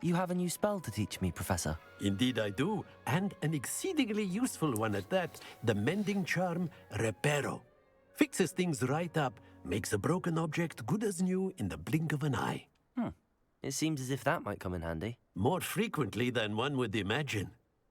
You have a new spell to teach me, Professor. Indeed I do, and an exceedingly useful one at that. The mending charm, Reparo. Fixes things right up, makes a broken object good as new in the blink of an eye. It seems as if that might come in handy. More frequently than one would imagine.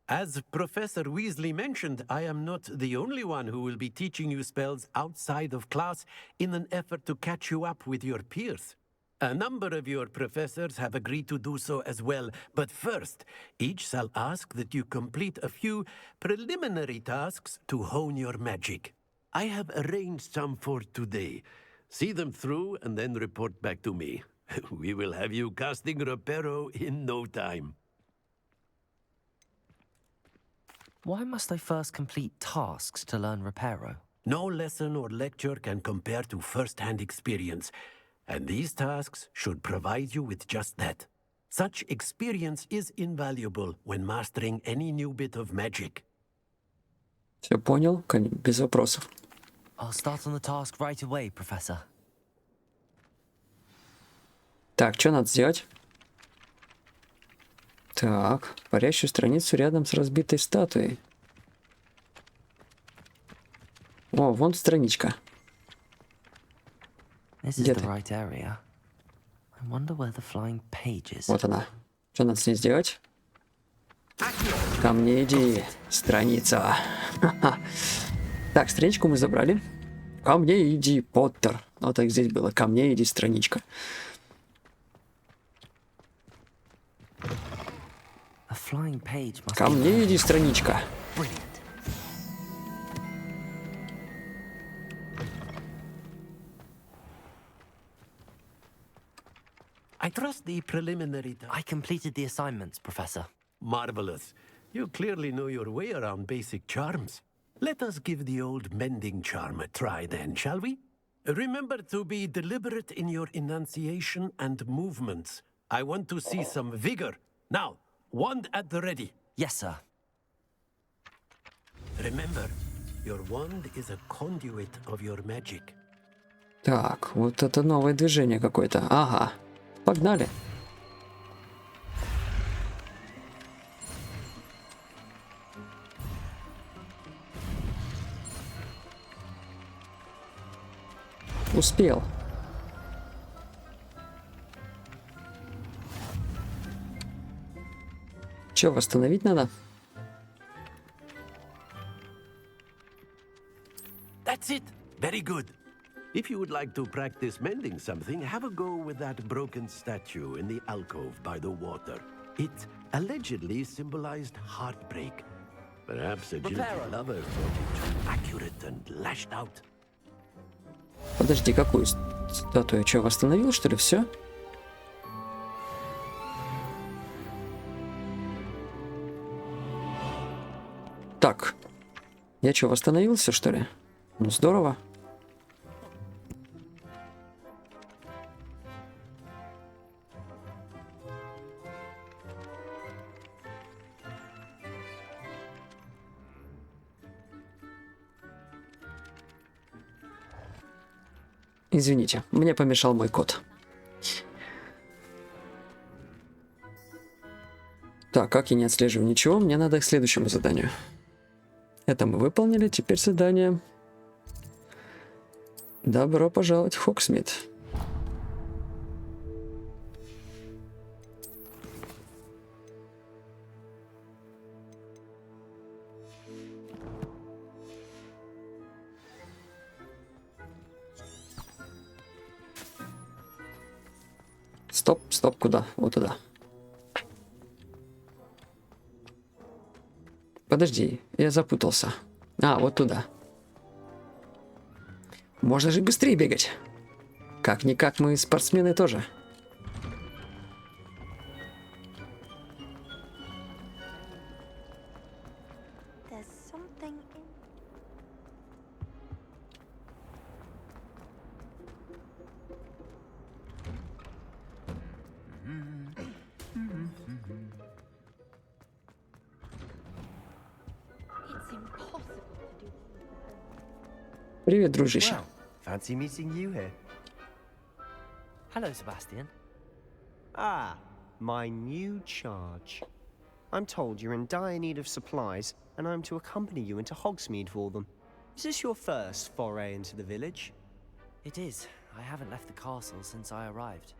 As Professor Weasley mentioned, I am not the only one who will be teaching you spells outside of class in an effort to catch you up with your peers. A number of your professors have agreed to do so as well, but first, each shall ask that you complete a few preliminary tasks to hone your magic. I have arranged some for today. See them through and then report back to me. We will have you casting Reparo in no time. Why must I first complete tasks to learn Reparo? No lesson or lecture can compare to first-hand experience, and these tasks should provide you with just that. Such experience is invaluable when mastering any new bit of magic. Все понял, без вопросов. I'll start on the task right away, Professor. Так, что надо сделать? Так, парящую страницу рядом с разбитой статуей. О, вон страничка. Где ты? Вот она. Что надо с ней сделать? Ко мне иди, страница. Так, страничку мы забрали. Ко мне иди, Поттер. Вот так здесь было. Ко мне иди, страничка. Ко мне иди, страничка. I trust the preliminary... I completed the assignments, Professor. Marvelous. You clearly know your way around basic charms. Let us give the old mending charm a try then, shall we? Remember to be deliberate in your enunciation and movements. I want to see some vigor. Now, wand at the ready. Yes, sir. Remember, your wand is a conduit of your magic. Так, вот это новое движение какое-то. Ага. Погнали. Успел. Че, восстановить надо? That's it. Very good. If you would like to practice mending something, have a go with that broken statue in the alcove by the water. It allegedly symbolized heartbreak. Perhaps agility lovers thought it too accurate and lashed out. Подожди, какую статую? Че, восстановил, что ли, все? Так. Я что, восстановился, что ли? Ну, здорово. Извините, мне помешал мой кот. Так, как я не отслеживаю ничего, мне надо к следующему заданию. Это мы выполнили, теперь задание. Добро пожаловать в Хогсмит. Стоп, стоп, куда? Вот туда. Подожди, я запутался. А, вот туда. Можно же быстрее бегать. Как-никак мы спортсмены тоже. There's something in... It's impossible to do. Привет, дружище. Well, fancy meeting you here. Hello, Sebastian. Ah, my new charge. I'm told you're in dire need of supplies, and I'm to accompany you into Hogsmeade for them. Is this your first foray into the village? It is. I haven't left the castle since I arrived.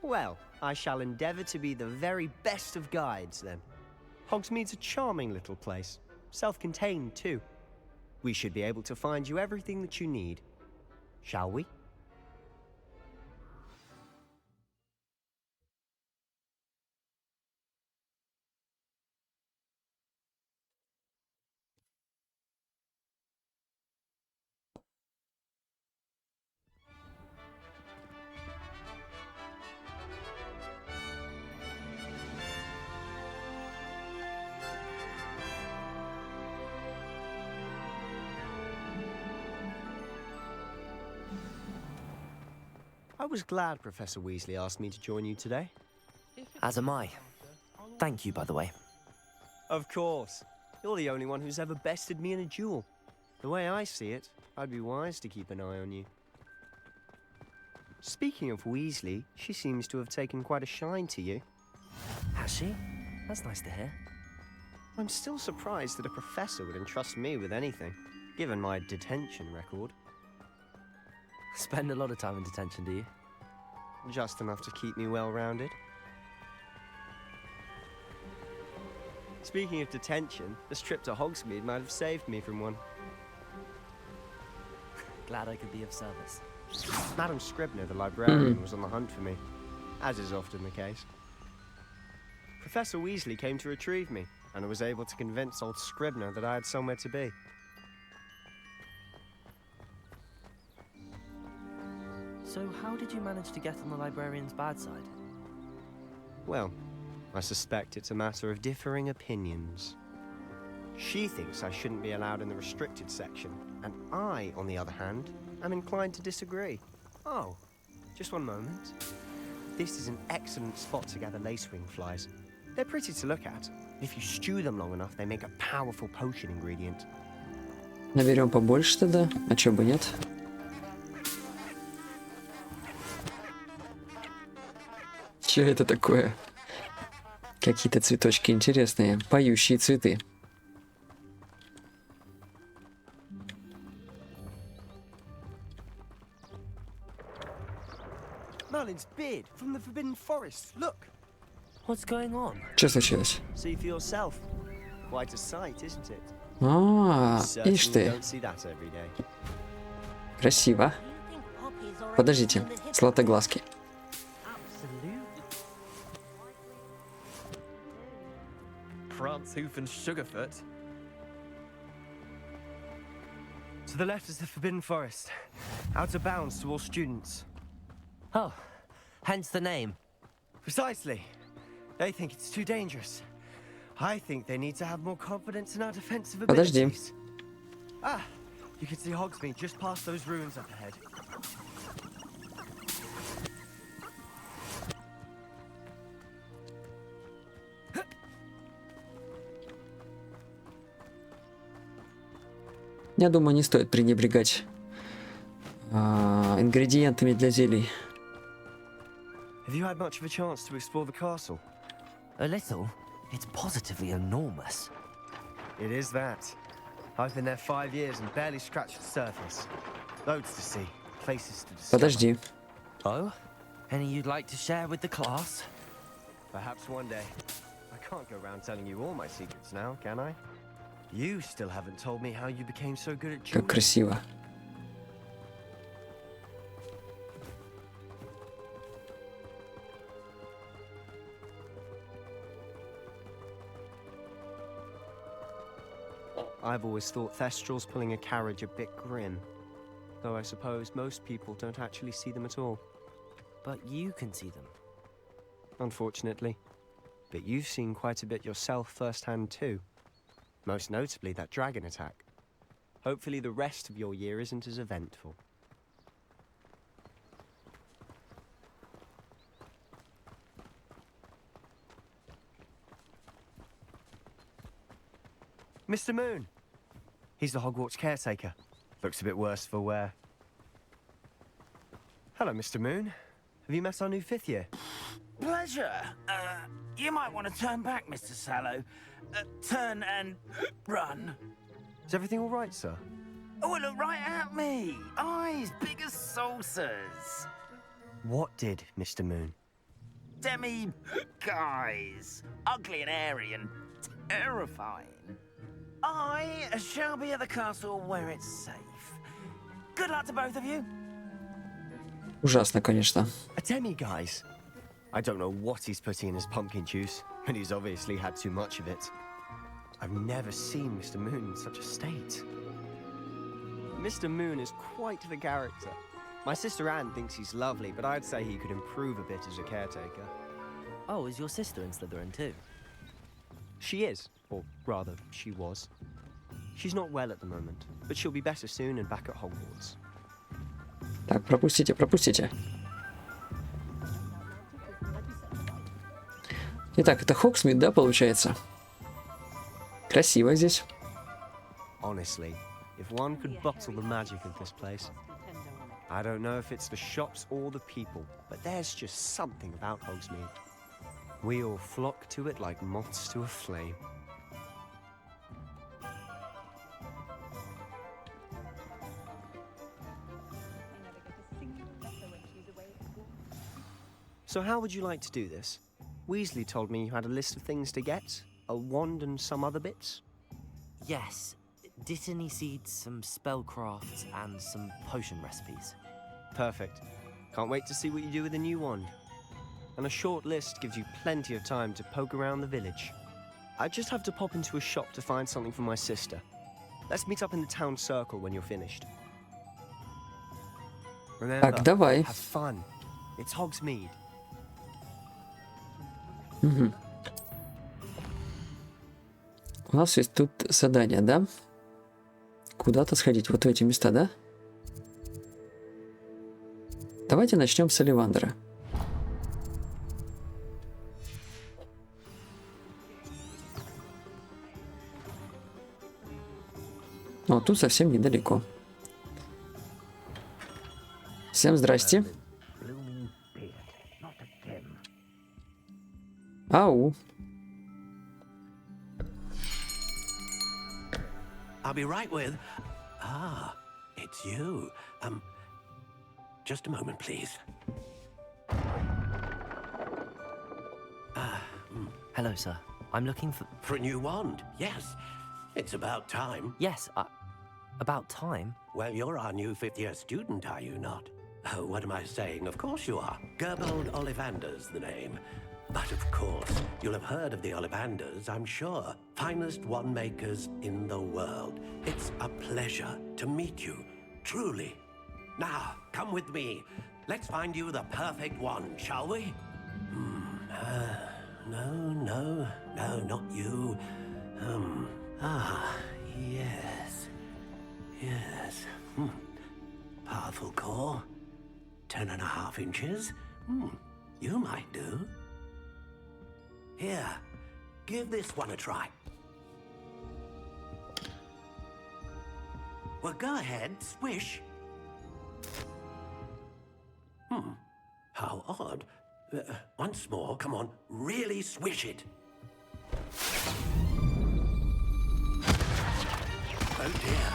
Well, I shall endeavour to be the very best of guides, then. Hogsmeade's a charming little place. Self-contained, too. We should be able to find you everything that you need. Shall we? I was glad Professor Weasley asked me to join you today. As am I. Thank you, by the way. Of course. You're the only one who's ever bested me in a duel. The way I see it, I'd be wise to keep an eye on you. Speaking of Weasley, she seems to have taken quite a shine to you. Has she? That's nice to hear. I'm still surprised that a professor would entrust me with anything, given my detention record. Spend a lot of time in detention, do you? Just enough to keep me well-rounded. Speaking of detention, this trip to Hogsmeade might have saved me from one. Glad I could be of service. Madam Scribner, the librarian, was on the hunt for me, as is often the case. Professor Weasley came to retrieve me, and I was able to convince old Scribner that I had somewhere to be. So how did you manage to get on the librarian's bad side? Well, I suspect it's a matter of differing opinions. She thinks I shouldn't be allowed in the restricted section, and I, on the other hand, am inclined to disagree. Oh, just one moment. This is an excellent spot to gather lacewing flies. They're pretty to look at. If you stew them long enough, they make a powerful potion ingredient. Наберем побольше тогда, а чё бы нет? Чё это такое? Какие-то цветочки интересные, поющие цветы. Merlin's beard from the Forbidden Forest. Look. What's going on? Что случилось? See for yourself. Quite a sight, isn't it? А, ишь Certainly ты, don't see that every day. красиво. Подождите, златоглазки. Prancehoof and Sugarfoot. To the left is the Forbidden Forest. Out of bounds to all students. Oh, hence the name. Precisely. They think it's too dangerous. I think they need to have more confidence in our defensive Подожди. abilities. Ah, you can see Hogsmeade just past those ruins up ahead. Я думаю, не стоит пренебрегать ингредиентами для зелий. Have you had much of a chance to explore the castle? A little. It's positively enormous. It is that. I've been there 5 years and barely scratched the surface. Loads to see, places to discover. Подожди. Oh? Any you'd like to share with the class? Perhaps one day. I can't go around telling you all my secrets now, can I? You still haven't told me how you became so good at Как dueling. красиво. I've always thought Thestrals pulling a carriage a bit grim. Though I suppose most people don't actually see them at all. But you can see them. Unfortunately. But you've seen quite a bit yourself firsthand too. Most notably that dragon attack. Hopefully the rest of your year isn't as eventful. Mr. Moon! He's the Hogwarts caretaker. Looks a bit worse for wear. Hello, Mr. Moon. Have you met our new 5th year? Pleasure. You might want to turn back, Mr. Sallow. Turn and run. Is everything all right, sir? Oh, look right at me. Eyes big as saucers. What did, Mr. Moon? Guys. Ugly and airy and terrifying. I shall be at the castle where it's safe. Good luck to both of you. Ужасно, конечно. A demi-guise? I don't know what he's putting in his pumpkin juice, but he's obviously had too much of it. I've never seen Mr. Moon in such a state. Mr. Moon is quite the character. My sister Anne thinks he's lovely, but I'd say he could improve a bit as a caretaker. Oh, is your sister in Slytherin too? She is, or rather, she was. She's not well at the moment, but she'll be better soon and back at Hogwarts. Так, пропустите, пропустите. Итак, это Хогсмит, да, получается? Красиво здесь. Honestly, if one could bottle the magic of this place. I don't know if it's the shops or the people, but there's just something about Hogsmeade. We all flock to it like moths to a flame. So how would you like to do this? Weasley told me you had a list of things to get, a wand and some other bits. Yes. Dittany seeds, some spellcrafts, and some potion recipes. Perfect. Can't wait to see what you do with the new wand. And a short list gives you plenty of time to poke around the village. I just have to pop into a shop to find something for my sister. Let's meet up in the town circle when you're finished. Remember, Так, давай. have fun. It's Hogsmeade. Угу. У нас есть тут задание, да? Куда-то сходить, вот в эти места, да? Давайте начнем с Оливандера. О, тут совсем недалеко. Всем здрасте. Ау. I'll be right with... Ah, it's you. Just a moment, please. Hello, sir. I'm looking for... For a new wand, yes. It's about time. Yes, about time? Well, you're our new 5th-year student, are you not? Oh, what am I saying? Of course you are. Gerbold Ollivander's the name. But of course, you'll have heard of the Ollivanders, I'm sure. Finest wand makers in the world. It's a pleasure to meet you, truly. Now, come with me. Let's find you the perfect wand, shall we? No, not you. Yes. Powerful core. 10.5 inches. You might do. Here, give this one a try. Well, go ahead, swish. How odd. Once more, come on, really swish it. Oh dear.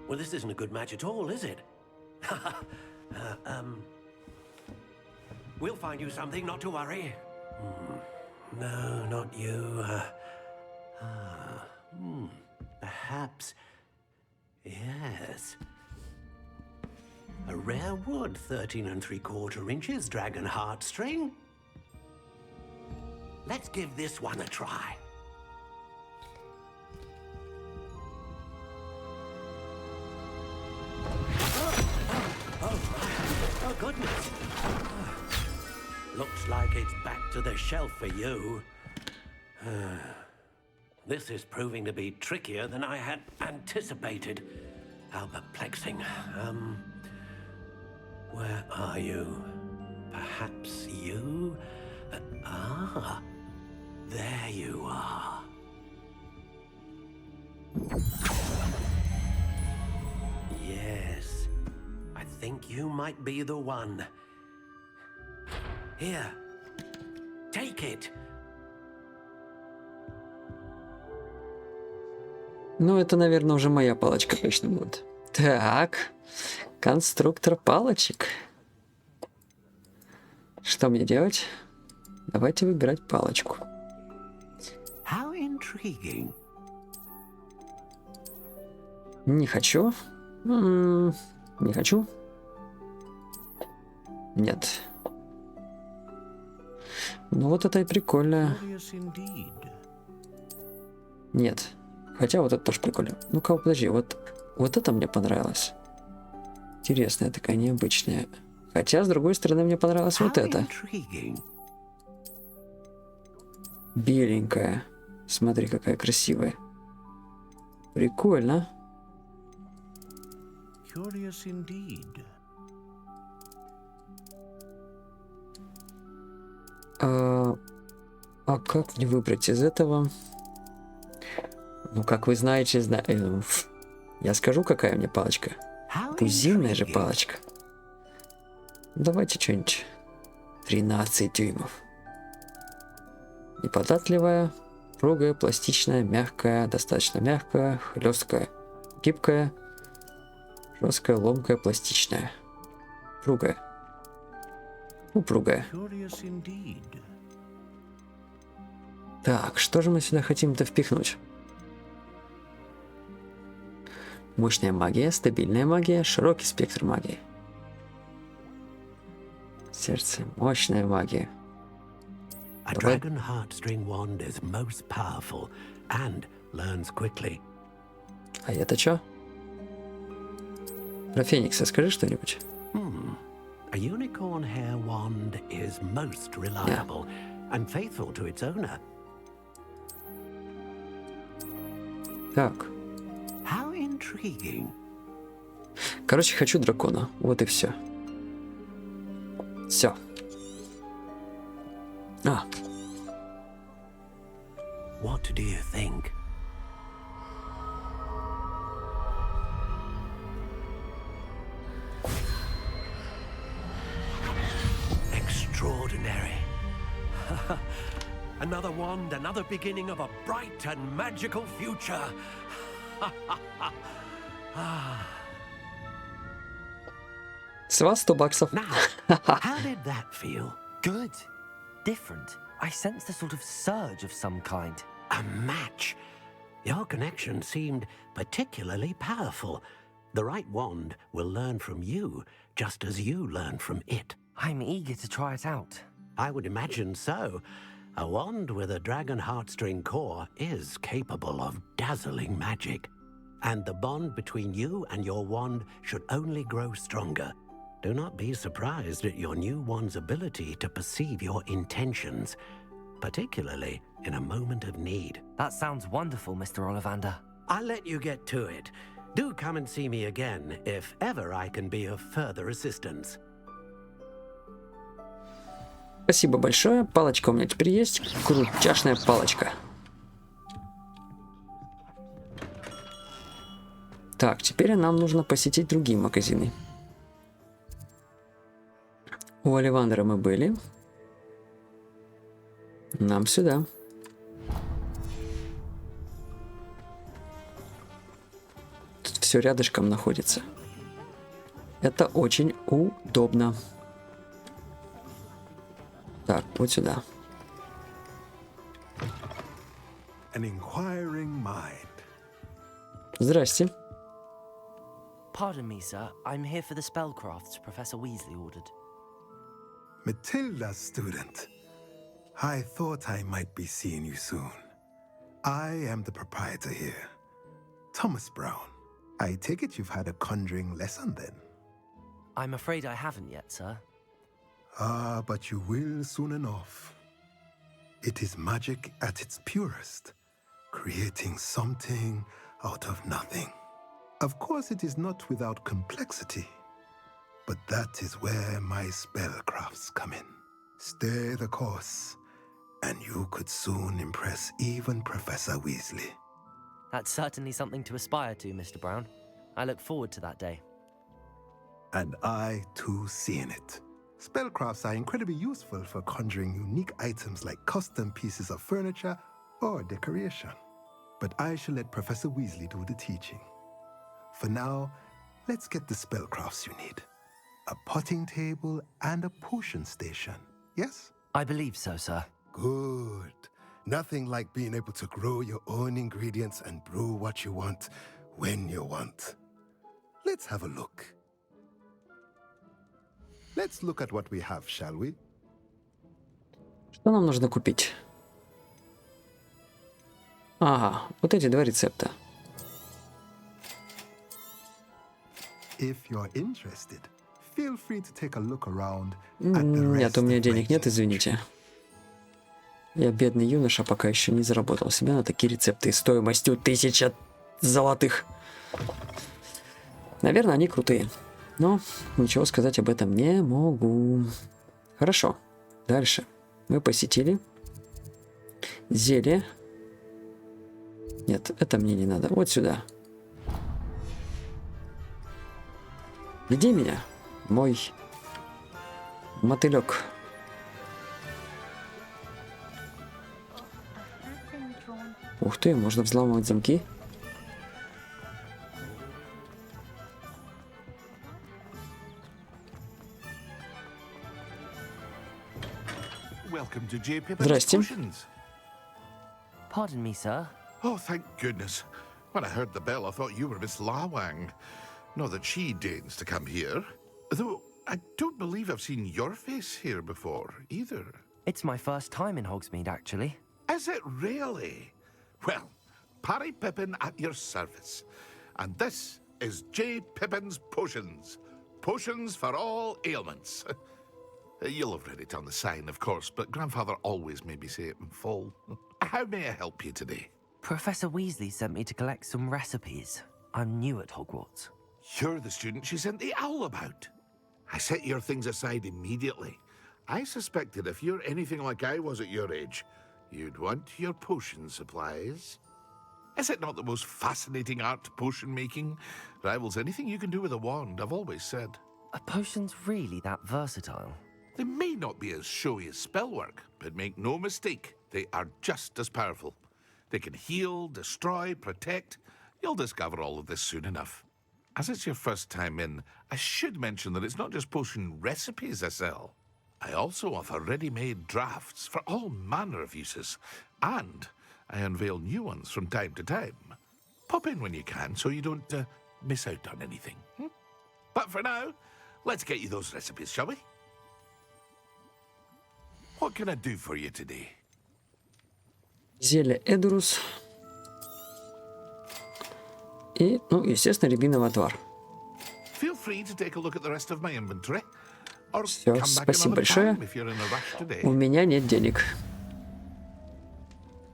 Well, this isn't a good match at all, is it? We'll find you something, not to worry. No, not you. Perhaps. Yes. A rare wood, 13 3/4 inches, dragon heartstring. Let's give this one a try. Oh, goodness. Looks like it's back to the shelf for you. This is proving to be trickier than I had anticipated. How perplexing. Where are you? Perhaps you? There you are. Yes, I think you might be the one. Here, take it. Ну, это, наверное, уже моя палочка точно будет. Так, конструктор палочек. Что мне делать? Давайте выбирать палочку. How intriguing. Не хочу. Не хочу. Нет. Ну вот это и прикольно. Нет. Хотя вот это тоже прикольно. Ну-ка, подожди, вот это мне понравилось. Интересная такая, необычная. Хотя, с другой стороны, мне понравилось вот это. Беленькая. Смотри, какая красивая. Прикольно. А как мне выбрать из этого? Ну, как вы знаете, я скажу, какая у меня палочка. Тузинная же палочка. Давайте что-нибудь. 13 дюймов. Неподатливая, упругая, пластичная, мягкая, достаточно мягкая, хлесткая, гибкая, жесткая, ломкая, пластичная. Упругая. Упругая. Так, что же мы сюда хотим-то впихнуть? Мощная магия, стабильная магия, широкий спектр магии. Сердце, мощная магия. A dragon heartstring wand is most powerful and learns quickly. А это что? Про Феникса скажи что-нибудь. A unicorn hair wand is most reliable and faithful to its owner. Так. How intriguing. Короче, хочу дракона. Вот и все. Все. What do you think? Extraordinary. Another wand, another beginning of a bright and magical future. 100 баксов. Now, how did that feel? Good. Different. I sensed a sort of surge of some kind. A match. Your connection seemed particularly powerful. The right wand will learn from you, just as you learn from it. I'm eager to try it out. I would imagine so. A wand with a dragon heartstring core is capable of dazzling magic. And the bond between you and your wand should only grow stronger. Do not be surprised at your new wand's ability to perceive your intentions, particularly in a moment of need. That sounds wonderful, Mr. Ollivander. I'll let you get to it. Do come and see me again if ever I can be of further assistance. Спасибо большое. Палочка у меня теперь есть. Крутяшная палочка. Так, теперь нам нужно посетить другие магазины. У Оливандера мы были. Нам сюда. Тут все рядышком находится. Это очень удобно. Так, вот сюда. An inquiring mind. Здрасте. Pardon me, sir. I'm here for the spellcrafts Professor Weasley ordered. Matilda's student. I thought I might be seeing you soon. I am the proprietor here, Thomas Brown. I take it you've had a conjuring lesson then? I'm afraid I haven't yet, sir. Ah, but you will soon enough. It is magic at its purest, creating something out of nothing. Of course, it is not without complexity, but that is where my spellcrafts come in. Stay the course, and you could soon impress even Professor Weasley. That's certainly something to aspire to, Mr. Brown. I look forward to that day. And I, too, see in it. Spellcrafts are incredibly useful for conjuring unique items like custom pieces of furniture or decoration. But I shall let Professor Weasley do the teaching. For now, let's get the spellcrafts you need. A potting table and a potion station, yes? I believe so, sir. Good. Nothing like being able to grow your own ingredients and brew what you want when you want. Let's have a look. Let's look at what we have, shall we? Что нам нужно купить? Ага, вот эти два рецепта. If you're interested, feel free to take a look around at the rest. Нет, у меня денег нет, извините. Я бедный юноша, пока еще не заработал себе на такие рецепты стоимостью 1000 золотых. Наверное, они крутые. Но ничего сказать об этом не могу. Хорошо. Дальше. Мы посетили зелье. Нет, это мне не надо. Вот сюда. Веди меня, мой мотылек. Ух ты, можно взламывать замки. Welcome to J. Pippin's Здрасте. Potions. Pardon me, sir. Oh, thank goodness. When I heard the bell, I thought you were Miss Lawang. Not that she deigns to come here. Though I don't believe I've seen your face here before, either. It's my first time in Hogsmeade, actually. Is it really? Well, Parry Pippin at your service. And this is J. Pippin's Potions. Potions for all ailments. You'll have read it on the sign, of course, but Grandfather always made me say it in full. How may I help you today? Professor Weasley sent me to collect some recipes. I'm new at Hogwarts. You're the student she sent the owl about. I set your things aside immediately. I suspected if you're anything like I was at your age, you'd want your potion supplies. Is it not the most fascinating art, potion making? Rivals anything you can do with a wand, I've always said. Are potions really that versatile? They may not be as showy as spellwork, but make no mistake, they are just as powerful. They can heal, destroy, protect. You'll discover all of this soon enough. As it's your first time in, I should mention that it's not just potion recipes I sell. I also offer ready-made drafts for all manner of uses, and I unveil new ones from time to time. Pop in when you can so you don't miss out on anything. But for now, let's get you those recipes, shall we? What can I do for you today? Зелье Эдурус. И, ну, естественно, рябиновый отвар. Feel free to take a look at the rest of my inventory. Or Все, come back спасибо another большое. time if you're in a rush today. У меня нет денег.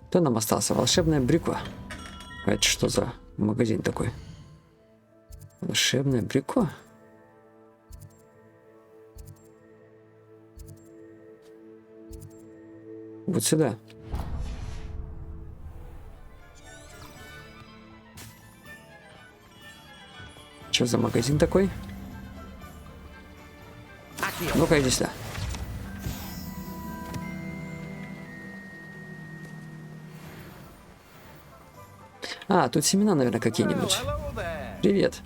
Кто нам остался? Волшебная брюква. А это что за магазин такой? Волшебная брюква? Вот сюда. Что за магазин такой? Ну-ка, иди сюда. А, тут семена, наверное, какие-нибудь. Привет.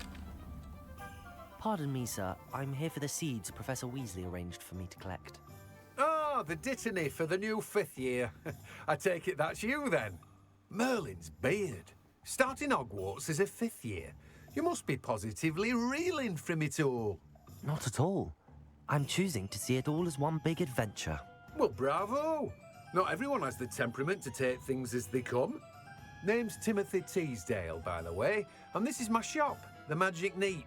Pardon me, sir. I'm here for the seeds Professor Weasley arranged for me to collect. Ah, the dittany for the new 5th year. I take it that's you then. Merlin's beard. Starting Hogwarts as a 5th year. You must be positively reeling from it all. Not at all. I'm choosing to see it all as one big adventure. Well, bravo. Not everyone has the temperament to take things as they come. Name's Timothy Teasdale, by the way, and this is my shop, the Magic Neep.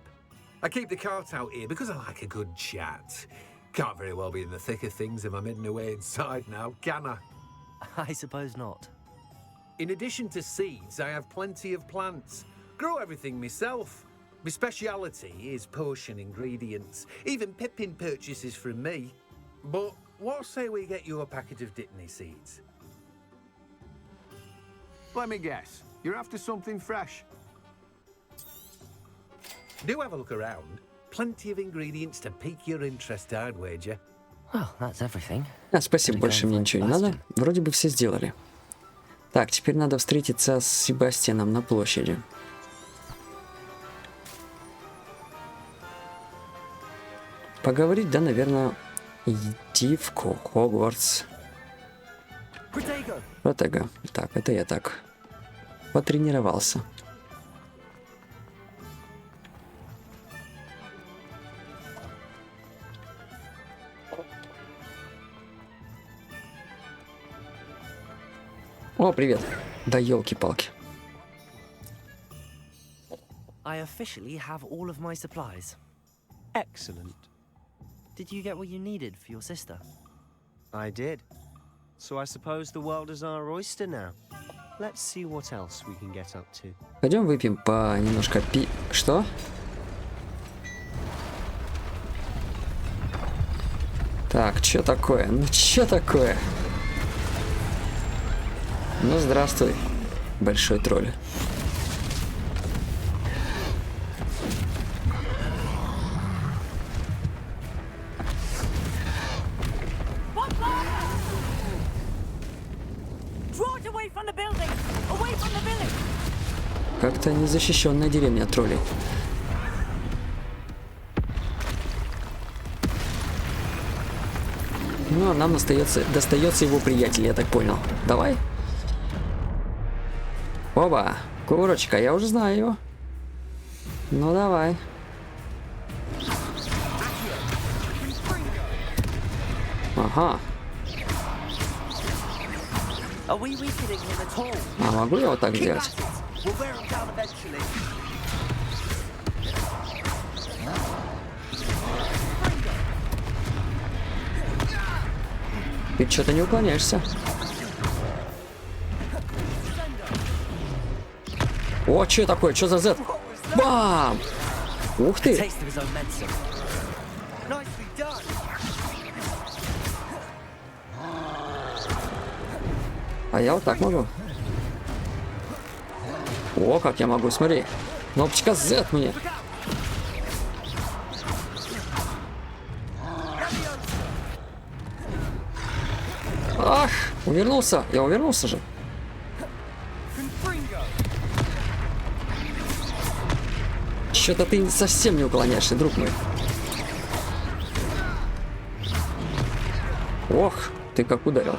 I keep the cart out here because I like a good chat. Can't very well be in the thick of things if I'm hidden away inside now, can I? I suppose not. In addition to seeds, I have plenty of plants. Grow everything myself. My speciality is potion ingredients. Even Pippin purchases from me. But what say we get you a packet of Dittany seeds? Let me guess. You're after something fresh. Do have a look around. Plenty of ingredients to pique your interest, I'd wager. Well, that's everything. Спасибо, больше мне ничего не надо. Вроде бы все сделали. Так, теперь надо встретиться с Себастьяном на площади. Поговорить, да, наверное, идти в Хогвартс. Протего. Так, это я так потренировался. О, привет. Да елки-палки. I officially have all of my supplies. Excellent. Did you get what you needed for your sister? I did. So I suppose the world is our oyster now. Let's see what else we can get up to. Пойдем выпьем по немножко Что? Так, что такое? Ну, что такое? Ну, здравствуй, большой тролль. Как-то незащищенная деревня от троллей. Ну, а нам достается его приятель, я так понял. Давай. Оба, курочка, я уже знаю его. Ну, давай. Ага. А могу я вот так сделать? Ты что-то не уклоняешься. О, что такое? Что за Z? Бам! Ух ты! А я вот так могу. О, как я могу, смотри. Кнопочка Z мне. Ах, увернулся. Я увернулся же. Что-то ты совсем не уклоняешься, друг мой. Ох, ты как ударил.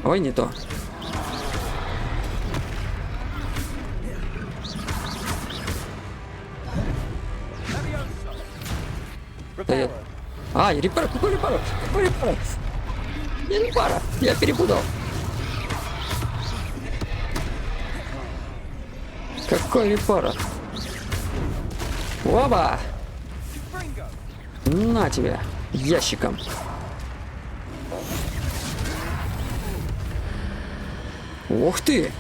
Ой, не то. А, репара, какой репара? Какой репара? Не репара, я перепутал. Какой репара? Оба! На тебе, ящиком. Ух ты!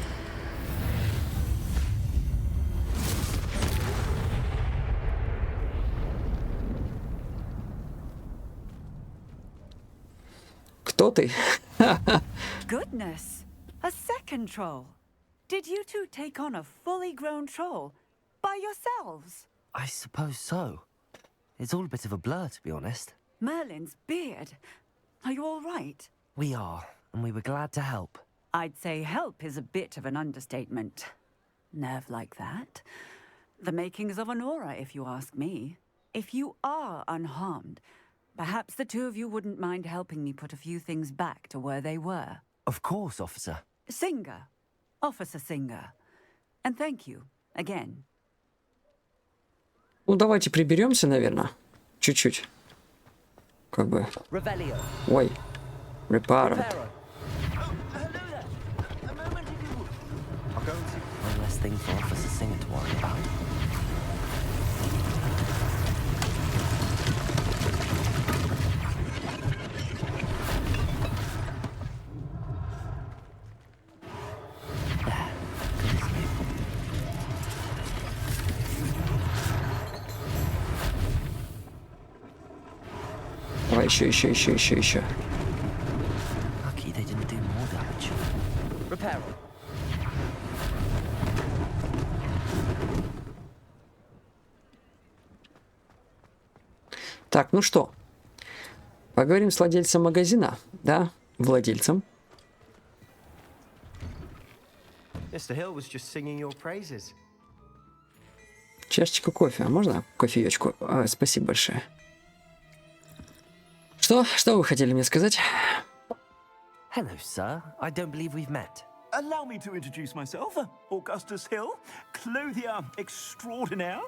Кто ты? Goodness, a second troll. Did you two take on a fully grown troll by yourselves? I suppose so. It's all a bit of a blur, to be honest. Merlin's beard. Are you all right? We are, and we were glad to help. I'd say help is a bit of an understatement. Nerve like that. The makings of an aura, if you ask me. If you are unharmed, Perhaps the two of you wouldn't mind helping me put a few things back to where they were. Of course, officer. Singer. Officer Singer. And thank you again. Ну, давайте приберемся, наверное. Чуть-чуть. Как бы. Ой. Репаро. One less thing for Officer Singer to worry about. Давай еще. Lucky they didn't do more damage. Repair. Так, ну что? Поговорим с владельцем магазина, да? Владельцем. Mr. Hill was just singing your praises. Чашечка кофе. А можно кофеечку? Спасибо большое. Что вы хотели мне сказать? Hello, sir. I don't believe we've met. Allow me to introduce myself, Augustus Hill, clothier extraordinaire.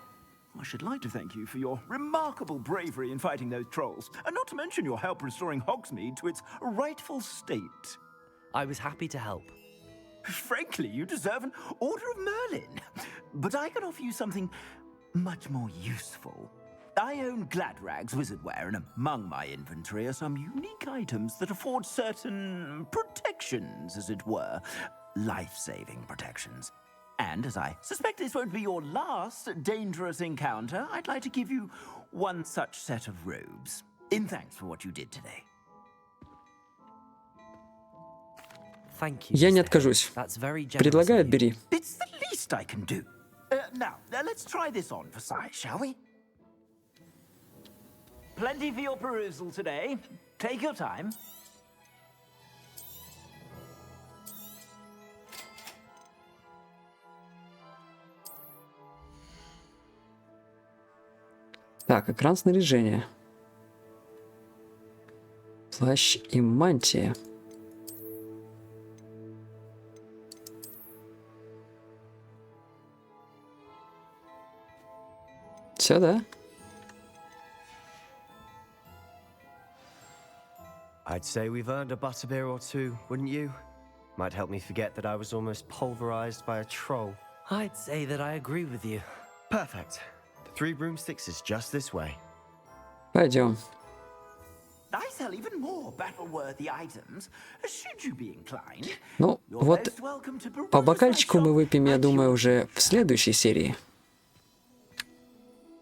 I should like to thank you for your remarkable bravery in fighting those trolls, and not to mention your help restoring Hogsmeade to its rightful state. I was happy to help. Frankly, you deserve an Order of Merlin. But I can offer you something much more useful. I own Gladrag's wizardware, and among my inventory are some unique items that afford certain protections, as it were. Life-saving protections. And as I suspect this won't be your last dangerous encounter, I'd like to give you one such set of robes, in thanks for what you did today. Thank you. Я не откажусь. Предлагают, бери. It's the least I can do. Now, let's try this on for size, shall we? Plenty for your perusal today. Take your time. Так, экран снаряжения. Плащ и мантия. Все, да? I'd say we've earned a butterbeer or two, wouldn't you? Might help me forget that I was almost pulverized by a troll. I'd say that I agree with you. Perfect. The 3 broomsticks is just this way. Пойдем. I sell even more battle-worthy items, should you be inclined. Ну, вот по бокальчику мы выпьем, я думаю, уже в следующей серии.